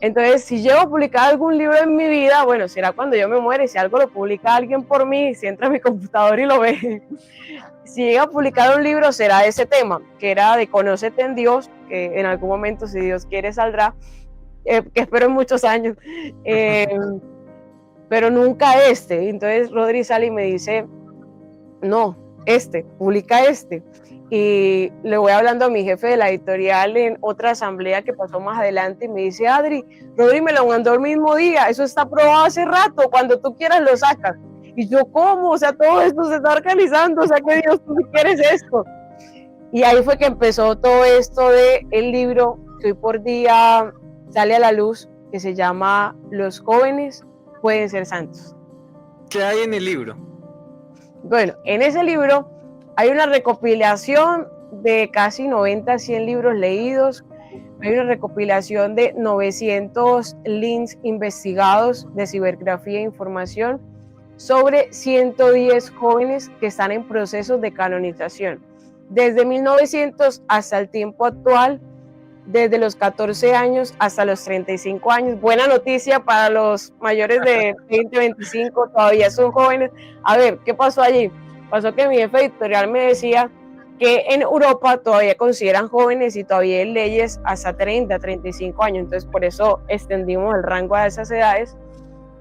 Entonces, si llego a publicar algún libro en mi vida, bueno, será cuando yo me muera, y si algo lo publica alguien por mí, si entra a mi computador y lo ve. Si llega a publicar un libro, será ese tema, que era de Conócete en Dios, que en algún momento, si Dios quiere, saldrá, que espero en muchos años, pero nunca este. Entonces, Rodri sale y me dice, no, publica y le voy hablando a mi jefe de la editorial en otra asamblea que pasó más adelante y me dice, Adri, Rodri me lo mandó el mismo día, eso está aprobado hace rato, cuando tú quieras lo sacas. Y yo, ¿cómo? O sea, todo esto se está organizando, o sea, que Dios, tú quieres esto. Y ahí fue que empezó todo esto de el libro que hoy por día sale a la luz, que se llama Los jóvenes pueden ser santos. ¿Qué hay en el libro? Bueno, en ese libro hay una recopilación de casi 90, 100 libros leídos, hay una recopilación de 900 links investigados de cibergrafía e información sobre 110 jóvenes que están en procesos de canonización. Desde 1900 hasta el tiempo actual, desde los 14 años hasta los 35 años. Buena noticia para los mayores de 20, 25, todavía son jóvenes. A ver, ¿qué pasó allí? Pasó que mi jefe editorial me decía que en Europa todavía consideran jóvenes y todavía hay leyes hasta 30, 35 años. Entonces, por eso extendimos el rango a esas edades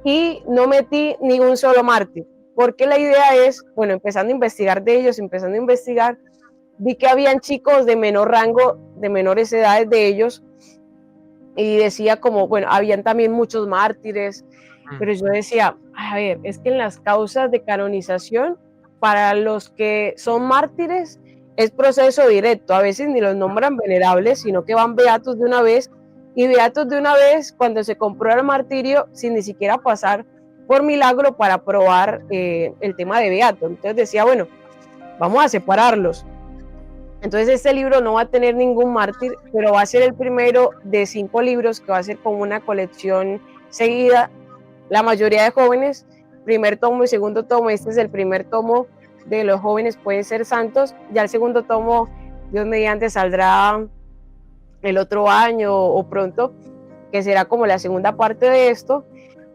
y no metí ni un solo mártir, porque la idea es, bueno, empezando a investigar de ellos, vi que habían chicos de menor rango, de menores edades de ellos, y decía como, bueno, habían también muchos mártires, pero yo decía, a ver, es que en las causas de canonización, para los que son mártires, es proceso directo, a veces ni los nombran venerables, sino que van beatos de una vez, y beatos de una vez cuando se comprueba el martirio, sin ni siquiera pasar por milagro para probar el tema de beato. Entonces decía, bueno, vamos a separarlos. Entonces este libro no va a tener ningún mártir, pero va a ser el primero de 5 libros que va a ser como una colección seguida. La mayoría de jóvenes, primer tomo y segundo tomo, este es el primer tomo de Los jóvenes pueden ser santos, ya el segundo tomo, Dios mediante, saldrá el otro año o pronto, que será como la segunda parte de esto.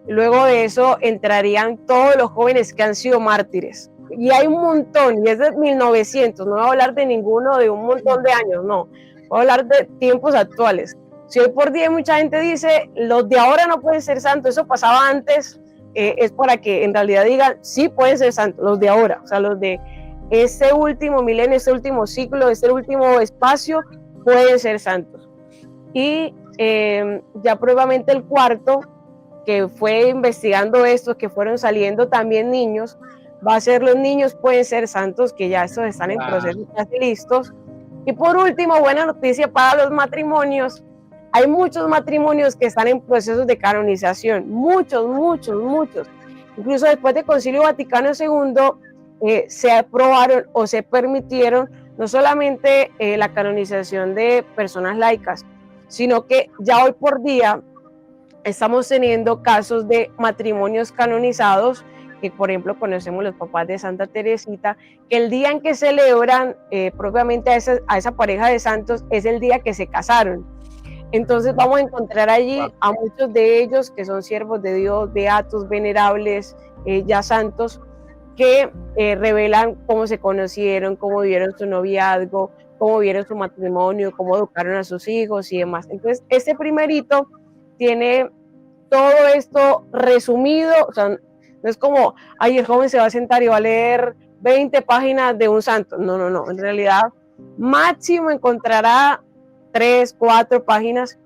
Luego de eso entrarían todos los jóvenes que han sido mártires. Y hay un montón, y es de 1900, no voy a hablar de ninguno de un montón de años, no, voy a hablar de tiempos actuales. Si hoy por día mucha gente dice, los de ahora no pueden ser santos, eso pasaba antes, es para que en realidad digan, sí pueden ser santos, los de ahora, o sea, los de este último milenio, este último ciclo, este último espacio, pueden ser santos. Y ya probablemente el cuarto, que fue investigando estos, que fueron saliendo también niños, va a ser Los niños pueden ser santos, que ya estos están en proceso, casi listos. Y por último, buena noticia para los matrimonios. Hay muchos matrimonios que están en procesos de canonización, muchos. Incluso después del Concilio Vaticano II se aprobaron o se permitieron no solamente la canonización de personas laicas, sino que ya hoy por día estamos teniendo casos de matrimonios canonizados, que por ejemplo conocemos los papás de Santa Teresita, que el día en que celebran propiamente a esa pareja de santos es el día que se casaron. Entonces vamos a encontrar allí a muchos de ellos que son siervos de Dios, beatos, venerables, ya santos, que revelan cómo se conocieron, cómo vivieron su noviazgo, cómo vivieron su matrimonio, cómo educaron a sus hijos y demás. Entonces este primerito tiene todo esto resumido, o sea, no es como, ay, el joven se va a sentar y va a leer 20 páginas de un santo. No. En realidad, máximo encontrará 3, 4 páginas.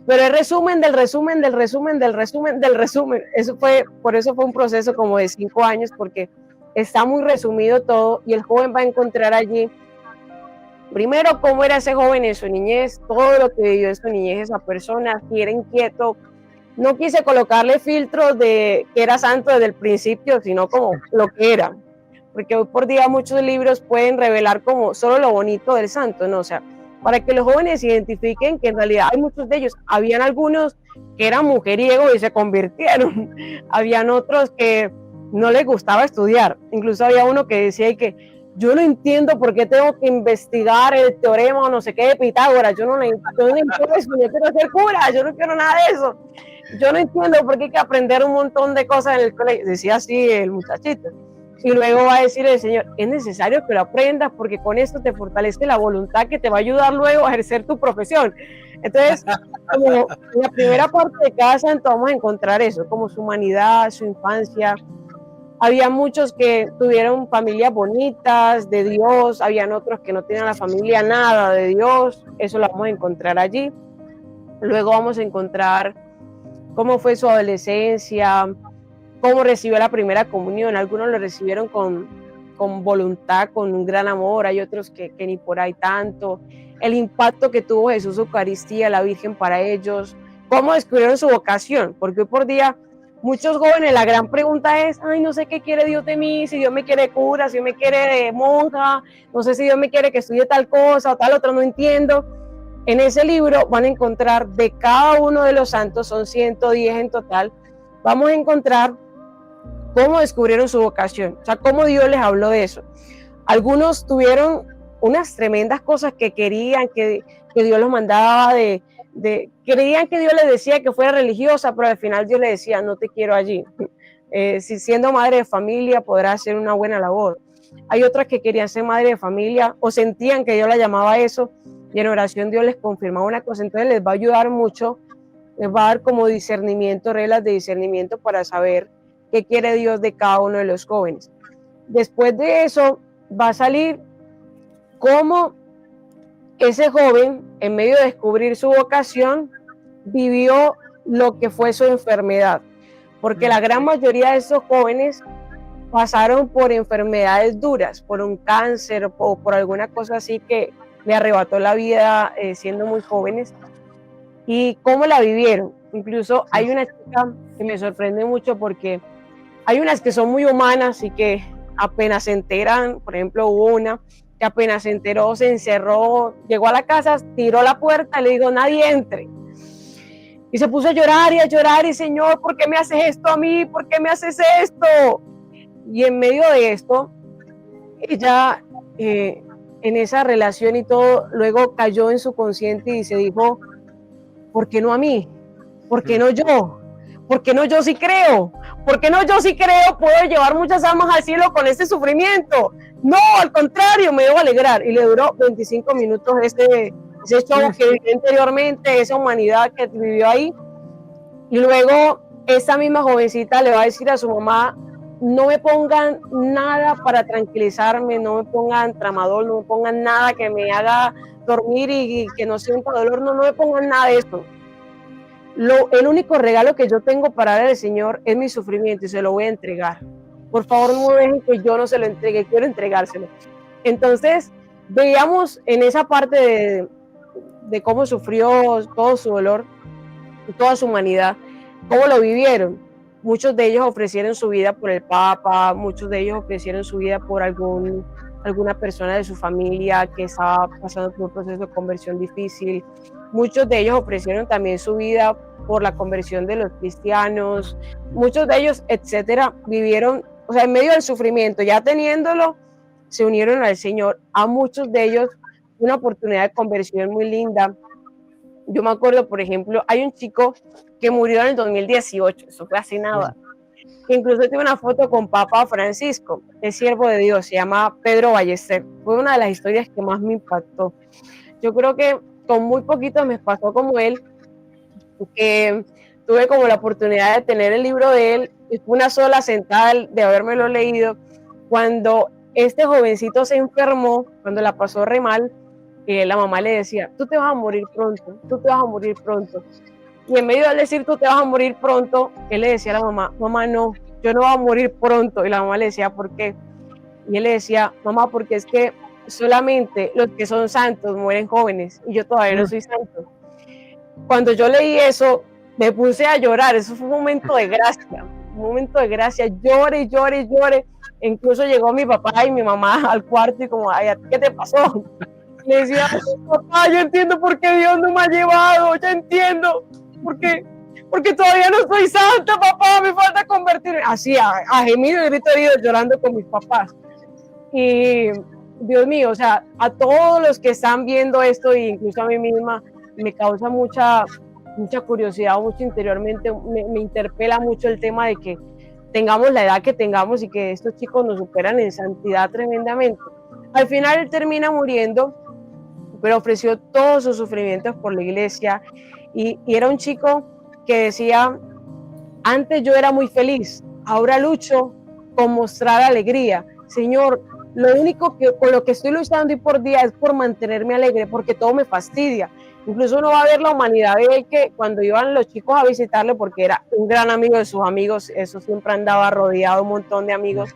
Pero el resumen del resumen. Por eso fue un proceso como de 5 años, porque está muy resumido todo y el joven va a encontrar allí, primero, cómo era ese joven en su niñez, todo lo que vivió en su niñez esa persona, si era inquieto. No quise colocarle filtros de que era santo desde el principio, sino como lo que era. Porque hoy por día muchos libros pueden revelar como solo lo bonito del santo, ¿no? O sea, para que los jóvenes identifiquen que en realidad hay muchos de ellos. Habían algunos que eran mujeriegos y se convirtieron. Habían otros que no les gustaba estudiar. Incluso había uno que decía que yo no entiendo por qué tengo que investigar el teorema o no sé qué de Pitágoras. Yo no entiendo eso, yo quiero ser cura, yo no quiero nada de eso. Yo no entiendo por qué hay que aprender un montón de cosas en el colegio. Decía así el muchachito. Y luego va a decir el Señor, es necesario que lo aprendas porque con esto te fortalece la voluntad que te va a ayudar luego a ejercer tu profesión. Entonces, como en la primera parte de cada santo vamos a encontrar eso, como su humanidad, su infancia. Había muchos que tuvieron familias bonitas de Dios, habían otros que no tenían la familia nada de Dios, eso lo vamos a encontrar allí. Luego vamos a encontrar cómo fue su adolescencia, cómo recibió la primera comunión. Algunos lo recibieron con con voluntad, con un gran amor, hay otros que ni por ahí tanto. El impacto que tuvo Jesús Eucaristía, la Virgen para ellos, cómo descubrieron su vocación, porque hoy por día muchos jóvenes, la gran pregunta es, ay, no sé qué quiere Dios de mí, si Dios me quiere cura, si Dios me quiere monja, no sé si Dios me quiere que estudie tal cosa o tal otra, no entiendo. En ese libro van a encontrar de cada uno de los santos, son 110 en total, vamos a encontrar cómo descubrieron su vocación, o sea, cómo Dios les habló de eso. Algunos tuvieron unas tremendas cosas que querían, que Dios los mandaba creían que Dios les decía que fuera religiosa, pero al final Dios les decía, no te quiero allí. Si siendo madre de familia podrás hacer una buena labor. Hay otras que querían ser madre de familia o sentían que Dios la llamaba a eso, y en oración Dios les confirmaba una cosa, entonces les va a ayudar mucho, les va a dar como discernimiento, reglas de discernimiento para saber qué quiere Dios de cada uno de los jóvenes. Después de eso va a salir cómo ese joven, en medio de descubrir su vocación, vivió lo que fue su enfermedad, porque la gran mayoría de esos jóvenes pasaron por enfermedades duras, por un cáncer o por alguna cosa así que le arrebató la vida siendo muy jóvenes, y cómo la vivieron. Incluso hay una chica que me sorprende mucho porque hay unas que son muy humanas y que apenas se enteran, por ejemplo hubo una que apenas se enteró, se encerró, llegó a la casa, tiró la puerta y le dijo, nadie entre. Y se puso a llorar, y Señor, ¿por qué me haces esto a mí? ¿Por qué me haces esto? Y en medio de esto, ella, en esa relación y todo, luego cayó en su consciente y se dijo, ¿por qué no a mí? ¿Por qué no yo? ¿Por qué no yo sí creo? ¿Por qué no yo sí creo puedo llevar muchas almas al cielo con este sufrimiento? No, al contrario, me debo alegrar. Y le duró 25 minutos ese show que vivió anteriormente, esa humanidad que vivió ahí. Y luego esa misma jovencita le va a decir a su mamá, no me pongan nada para tranquilizarme, no me pongan tramadol, no me pongan nada que me haga dormir y que no sienta dolor, no me pongan nada de esto. El único regalo que yo tengo para dar al Señor es mi sufrimiento y se lo voy a entregar. Por favor, no dejen que yo no se lo entregue, quiero entregárselo. Entonces, veíamos en esa parte de cómo sufrió todo su dolor, toda su humanidad, cómo lo vivieron. Muchos de ellos ofrecieron su vida por el Papa, muchos de ellos ofrecieron su vida por alguna persona de su familia que estaba pasando por un proceso de conversión difícil. Muchos de ellos ofrecieron también su vida por la conversión de los cristianos. Muchos de ellos, etcétera, vivieron, o sea, en medio del sufrimiento, ya teniéndolo, se unieron al Señor. A muchos de ellos una oportunidad de conversión muy linda. Yo me acuerdo, por ejemplo, hay un chico que murió en el 2018, eso fue hace nada, que incluso tiene una foto con Papa Francisco, es siervo de Dios, se llama Pedro Ballester. Fue una de las historias que más me impactó. Yo creo que con muy poquito me pasó como él, que tuve como la oportunidad de tener el libro de él, y fue una sola sentada de habérmelo leído. Cuando este jovencito se enfermó, cuando la pasó re mal, la mamá le decía, tú te vas a morir pronto, tú te vas a morir pronto. Y en medio de decir, tú te vas a morir pronto, él le decía a la mamá, mamá, no, yo no voy a morir pronto. Y la mamá le decía, ¿por qué? Y él le decía, mamá, porque es que solamente los que son santos mueren jóvenes y yo todavía no soy santo. Cuando yo leí eso, me puse a llorar. Eso fue un momento de gracia, llore. Incluso llegó mi papá y mi mamá al cuarto y como, ay, ¿qué te pasó? Le decía, papá, yo entiendo por qué Dios no me ha llevado, ya entiendo, porque todavía no soy santa, papá, me falta convertirme. Así, a gemido y grito herido, llorando con mis papás. Y Dios mío, o sea, a todos los que están viendo esto, e incluso a mí misma, me causa mucha curiosidad, mucho interiormente, me interpela mucho el tema de que tengamos la edad que tengamos y que estos chicos nos superan en santidad tremendamente. Al final él termina muriendo, pero ofreció todos sus sufrimientos por la iglesia y era un chico que decía, antes yo era muy feliz, ahora lucho con mostrar alegría. Señor, lo único con lo que estoy luchando y por día es por mantenerme alegre, porque todo me fastidia. Incluso uno va a ver la humanidad de él, que cuando iban los chicos a visitarle, porque era un gran amigo de sus amigos, eso siempre andaba rodeado de un montón de amigos,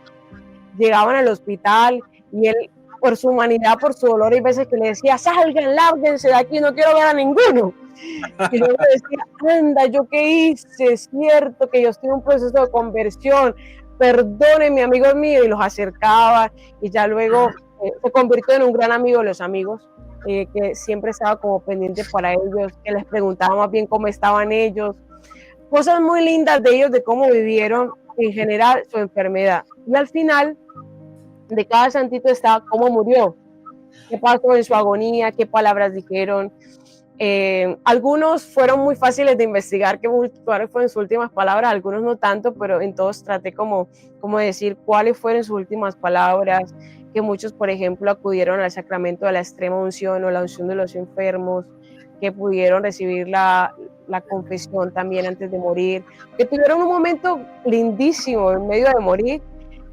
llegaban al hospital y él, por su humanidad, por su dolor, hay veces que le decía, salgan, lárguense de aquí, no quiero ver a ninguno. Y luego le decía, anda, ¿yo qué hice? Es cierto que yo estoy en un proceso de conversión, perdónenme, amigos míos, y los acercaba, y ya luego se convirtió en un gran amigo de los amigos, que siempre estaba como pendiente para ellos, que les preguntaba más bien cómo estaban ellos, cosas muy lindas de ellos, de cómo vivieron en general su enfermedad. Y al final de cada santito está cómo murió, qué pasó en su agonía, qué palabras dijeron. Algunos fueron muy fáciles de investigar, cuáles fueron sus últimas palabras, algunos no tanto, pero en todos traté como decir cuáles fueron sus últimas palabras, que muchos, por ejemplo, acudieron al sacramento de la extrema unción o la unción de los enfermos, que pudieron recibir la confesión también antes de morir, que tuvieron un momento lindísimo en medio de morir,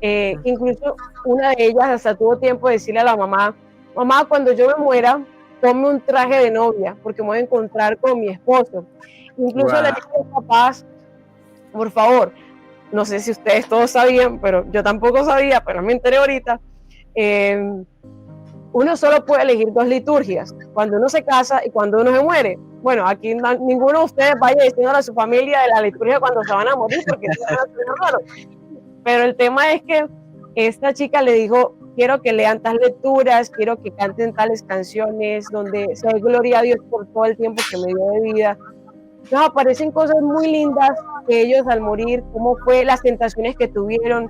que incluso una de ellas hasta tuvo tiempo de decirle a la mamá, mamá, cuando yo me muera, ponme un traje de novia, porque me voy a encontrar con mi esposo. Incluso le dije a mis papás, por favor, no sé si ustedes todos sabían, pero yo tampoco sabía, pero me enteré ahorita, uno solo puede elegir 2 liturgias, cuando uno se casa y cuando uno se muere. Bueno, aquí ninguno de ustedes vaya diciendo a su familia de la liturgia cuando se van a morir, porque pero el tema es que esta chica le dijo, quiero que lean tales lecturas, quiero que canten tales canciones, donde se dé gloria a Dios por todo el tiempo que me dio de vida. Entonces aparecen cosas muy lindas que ellos al morir, cómo fue las tentaciones que tuvieron.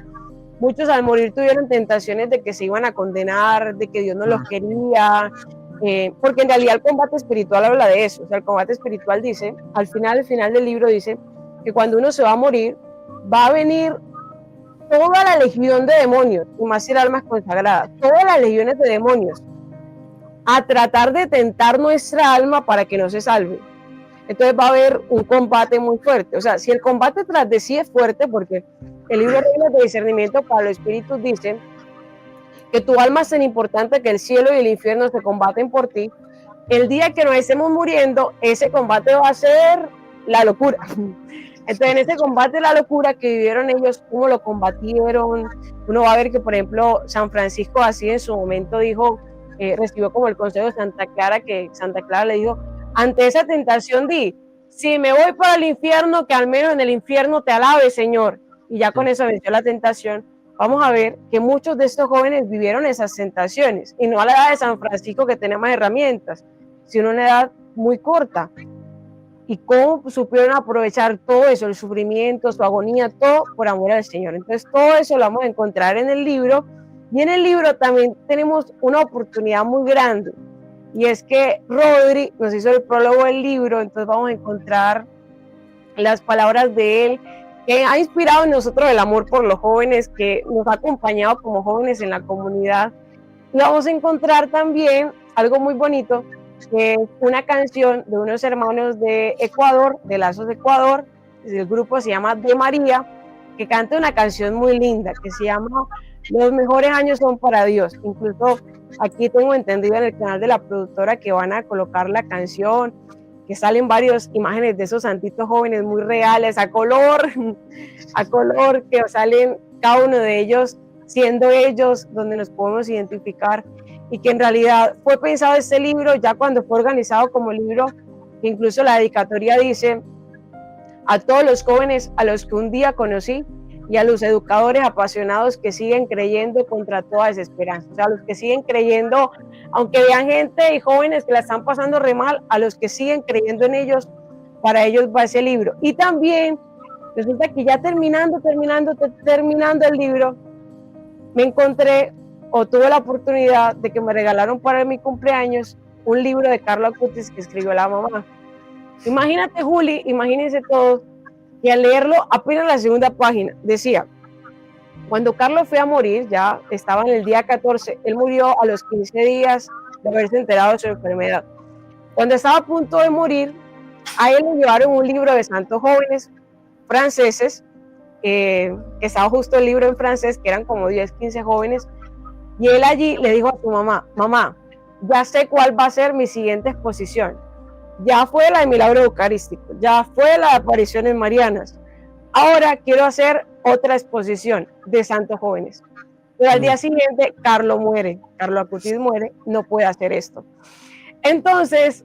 Muchos al morir tuvieron tentaciones de que se iban a condenar, de que Dios no los quería, porque en realidad el combate espiritual habla de eso. O sea, el combate espiritual dice, al final del libro dice, que cuando uno se va a morir, va a venir toda la legión de demonios, y más si el alma es consagrada, todas las legiones de demonios, a tratar de tentar nuestra alma para que no se salve. Entonces va a haber un combate muy fuerte. O sea, si el combate tras de sí es fuerte, porque el libro de Reglas de Discernimiento para los Espíritus dice que tu alma es tan importante que el cielo y el infierno se combaten por ti, el día que nos estemos muriendo, ese combate va a ser la locura. Entonces, en ese combate de la locura que vivieron ellos, cómo lo combatieron, uno va a ver que, por ejemplo, San Francisco así en su momento dijo, recibió como el consejo de Santa Clara, que Santa Clara le dijo, ante esa tentación di, si me voy para el infierno, que al menos en el infierno te alabe, Señor. Y ya con eso venció la tentación. Vamos a ver que muchos de estos jóvenes vivieron esas tentaciones, y no a la edad de San Francisco que tenía más herramientas, sino a una edad muy corta. Y cómo supieron aprovechar todo eso, el sufrimiento, su agonía, todo por amor al Señor. Entonces todo eso lo vamos a encontrar en el libro, y en el libro también tenemos una oportunidad muy grande, y es que Rodri nos hizo el prólogo del libro, entonces vamos a encontrar las palabras de él, que ha inspirado en nosotros el amor por los jóvenes, que nos ha acompañado como jóvenes en la comunidad. Y vamos a encontrar también algo muy bonito, que es una canción de unos hermanos de Ecuador, de Lazos de Ecuador, el grupo se llama De María, que canta una canción muy linda, que se llama Los mejores años son para Dios. Incluso aquí tengo entendido en el canal de la productora que van a colocar la canción, que salen varias imágenes de esos santitos jóvenes muy reales, a color, que salen cada uno de ellos siendo ellos, donde nos podemos identificar, y que en realidad fue pensado este libro ya cuando fue organizado como libro, que incluso la dedicatoria dice, a todos los jóvenes a los que un día conocí, y a los educadores apasionados que siguen creyendo contra toda desesperanza. O sea, a los que siguen creyendo, aunque vean gente y jóvenes que la están pasando re mal, a los que siguen creyendo en ellos, para ellos va ese libro. Y también resulta que ya terminando el libro, me encontré o tuve la oportunidad de que me regalaron para mi cumpleaños un libro de Carlo Acutis que escribió la mamá. Imagínate, Juli, imagínense todos, y al leerlo apenas la segunda página decía, cuando Carlos fue a morir, ya estaba en el día 14, él murió a los 15 días de haberse enterado de su enfermedad. Cuando estaba a punto de morir, a él le llevaron un libro de santos jóvenes franceses, que estaba justo el libro en francés, que eran como 10, 15 jóvenes, y él allí le dijo a su mamá, mamá, ya sé cuál va a ser mi siguiente exposición. Ya fue la de milagro eucarístico, ya fue la de apariciones marianas. Ahora quiero hacer otra exposición de santos jóvenes. Pero al día siguiente, Carlo Acutis muere, no puede hacer esto. Entonces,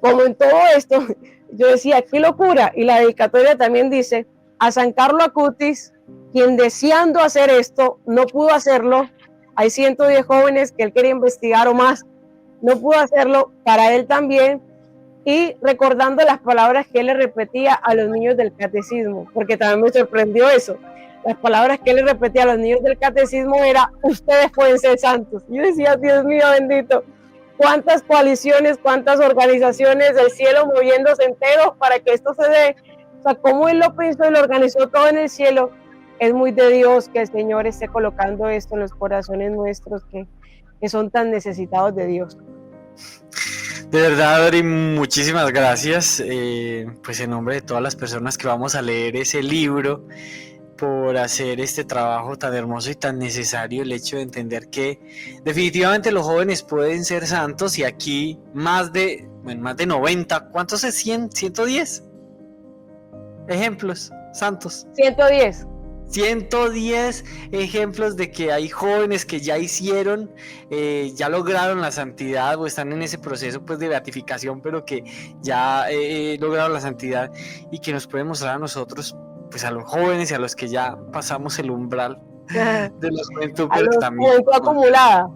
como en todo esto, yo decía, qué locura, y la dedicatoria también dice, a San Carlo Acutis, quien deseando hacer esto, no pudo hacerlo, hay 110 jóvenes que él quería investigar o más, no pudo hacerlo, para él también, y recordando las palabras que él le repetía a los niños del catecismo, porque también me sorprendió eso, las palabras que él le repetía a los niños del catecismo era, ustedes pueden ser santos. Yo decía, Dios mío bendito, cuántas coaliciones, cuántas organizaciones del cielo moviéndose enteros para que esto se dé. O sea, cómo él lo pensó y lo organizó todo en el cielo. Es muy de Dios que el Señor esté colocando esto en los corazones nuestros que son tan necesitados de Dios. De verdad, Adri, muchísimas gracias, pues en nombre de todas las personas que vamos a leer ese libro, por hacer este trabajo tan hermoso y tan necesario, el hecho de entender que definitivamente los jóvenes pueden ser santos, y aquí más de 90, ¿cuántos es? 100, 110 ejemplos santos. 110 ejemplos de que hay jóvenes que ya hicieron, ya lograron la santidad o están en ese proceso pues de beatificación, pero que ya lograron la santidad y que nos pueden mostrar a nosotros, pues a los jóvenes y a los que ya pasamos el umbral de la juventud, pero también acumulada.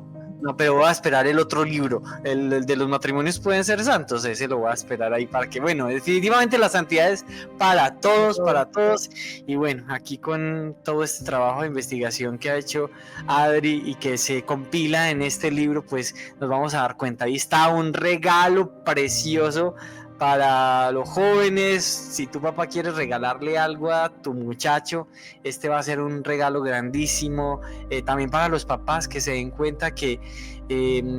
No, pero voy a esperar el otro libro, el de los matrimonios pueden ser santos, ese lo voy a esperar ahí para que, bueno, definitivamente la santidad es para todos, y bueno, aquí con todo este trabajo de investigación que ha hecho Adri y que se compila en este libro, pues nos vamos a dar cuenta, ahí está un regalo precioso para los jóvenes. Si tu papá quiere regalarle algo a tu muchacho, este va a ser un regalo grandísimo, también para los papás que se den cuenta que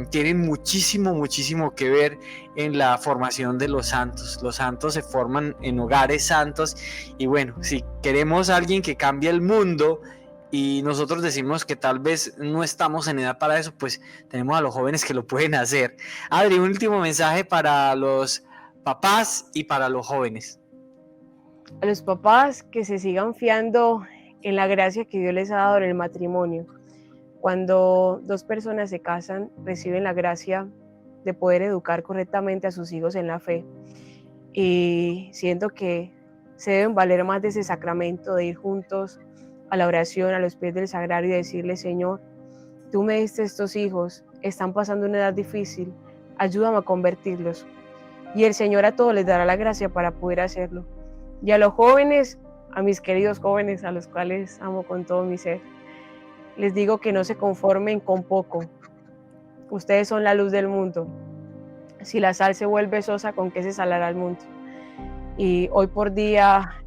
tienen muchísimo que ver en la formación de los santos. Los santos se forman en hogares santos, y bueno, si queremos a alguien que cambie el mundo y nosotros decimos que tal vez no estamos en edad para eso, pues tenemos a los jóvenes que lo pueden hacer. Adri, un último mensaje para los papás y para los jóvenes. A los papás, que se sigan fiando en la gracia que Dios les ha dado en el matrimonio. Cuando dos personas se casan, reciben la gracia de poder educar correctamente a sus hijos en la fe, y siento que se deben valer más de ese sacramento de ir juntos a la oración, a los pies del sagrario, y decirle: Señor, tú me diste estos hijos, están pasando una edad difícil, ayúdame a convertirlos. Y el Señor a todos les dará la gracia para poder hacerlo. Y a los jóvenes, a mis queridos jóvenes, a los cuales amo con todo mi ser, les digo que no se conformen con poco. Ustedes son la luz del mundo. Si la sal se vuelve sosa, ¿con qué se salará el mundo? Y hoy por día,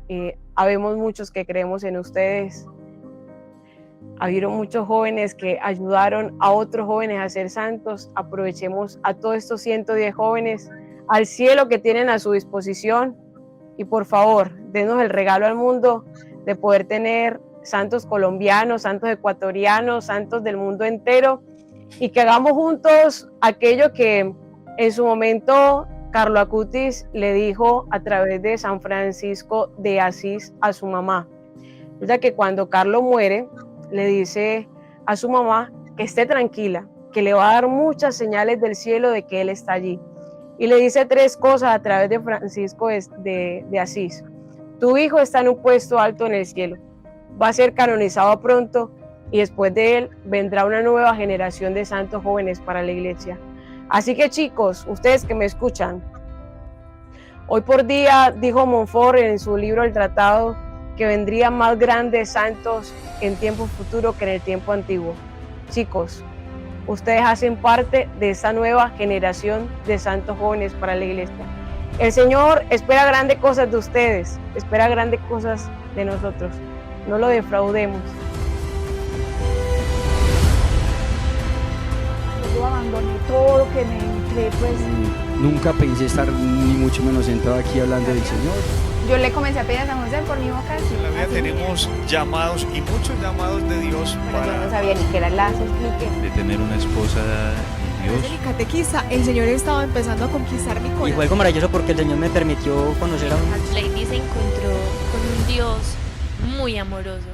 habemos muchos que creemos en ustedes. Habieron muchos jóvenes que ayudaron a otros jóvenes a ser santos. Aprovechemos a todos estos 110 jóvenes al cielo que tienen a su disposición, y por favor, denos el regalo al mundo de poder tener santos colombianos, santos ecuatorianos, santos del mundo entero, y que hagamos juntos aquello que en su momento Carlo Acutis le dijo a través de San Francisco de Asís a su mamá. O sea, que cuando Carlo muere, le dice a su mamá que esté tranquila, que le va a dar muchas señales del cielo de que él está allí. Y le dice 3 cosas a través de Francisco de Asís. Tu hijo está en un puesto alto en el cielo, va a ser canonizado pronto, y después de él vendrá una nueva generación de santos jóvenes para la iglesia. Así que, chicos, ustedes que me escuchan, hoy por día dijo Montfort en su libro El Tratado que vendrían más grandes santos en tiempo futuro que en el tiempo antiguo. Chicos, ustedes hacen parte de esa nueva generación de santos jóvenes para la iglesia. El Señor espera grandes cosas de ustedes, espera grandes cosas de nosotros. No lo defraudemos. Yo abandoné todo lo que me entré, pues Nunca pensé estar ni mucho menos sentado aquí hablando del Señor. yo le comencé a pedir a San José por mi vocación. En la vida Así tenemos llamados y muchos llamados de Dios pero yo no para sabía ni qué era el lazo, explique. de tener una esposa y Dios. El catequista, el Señor estaba empezando a conquistar mi Y corazón. fue algo maravilloso porque el Señor me permitió conocer a un... Lady se encontró con un Dios muy amoroso,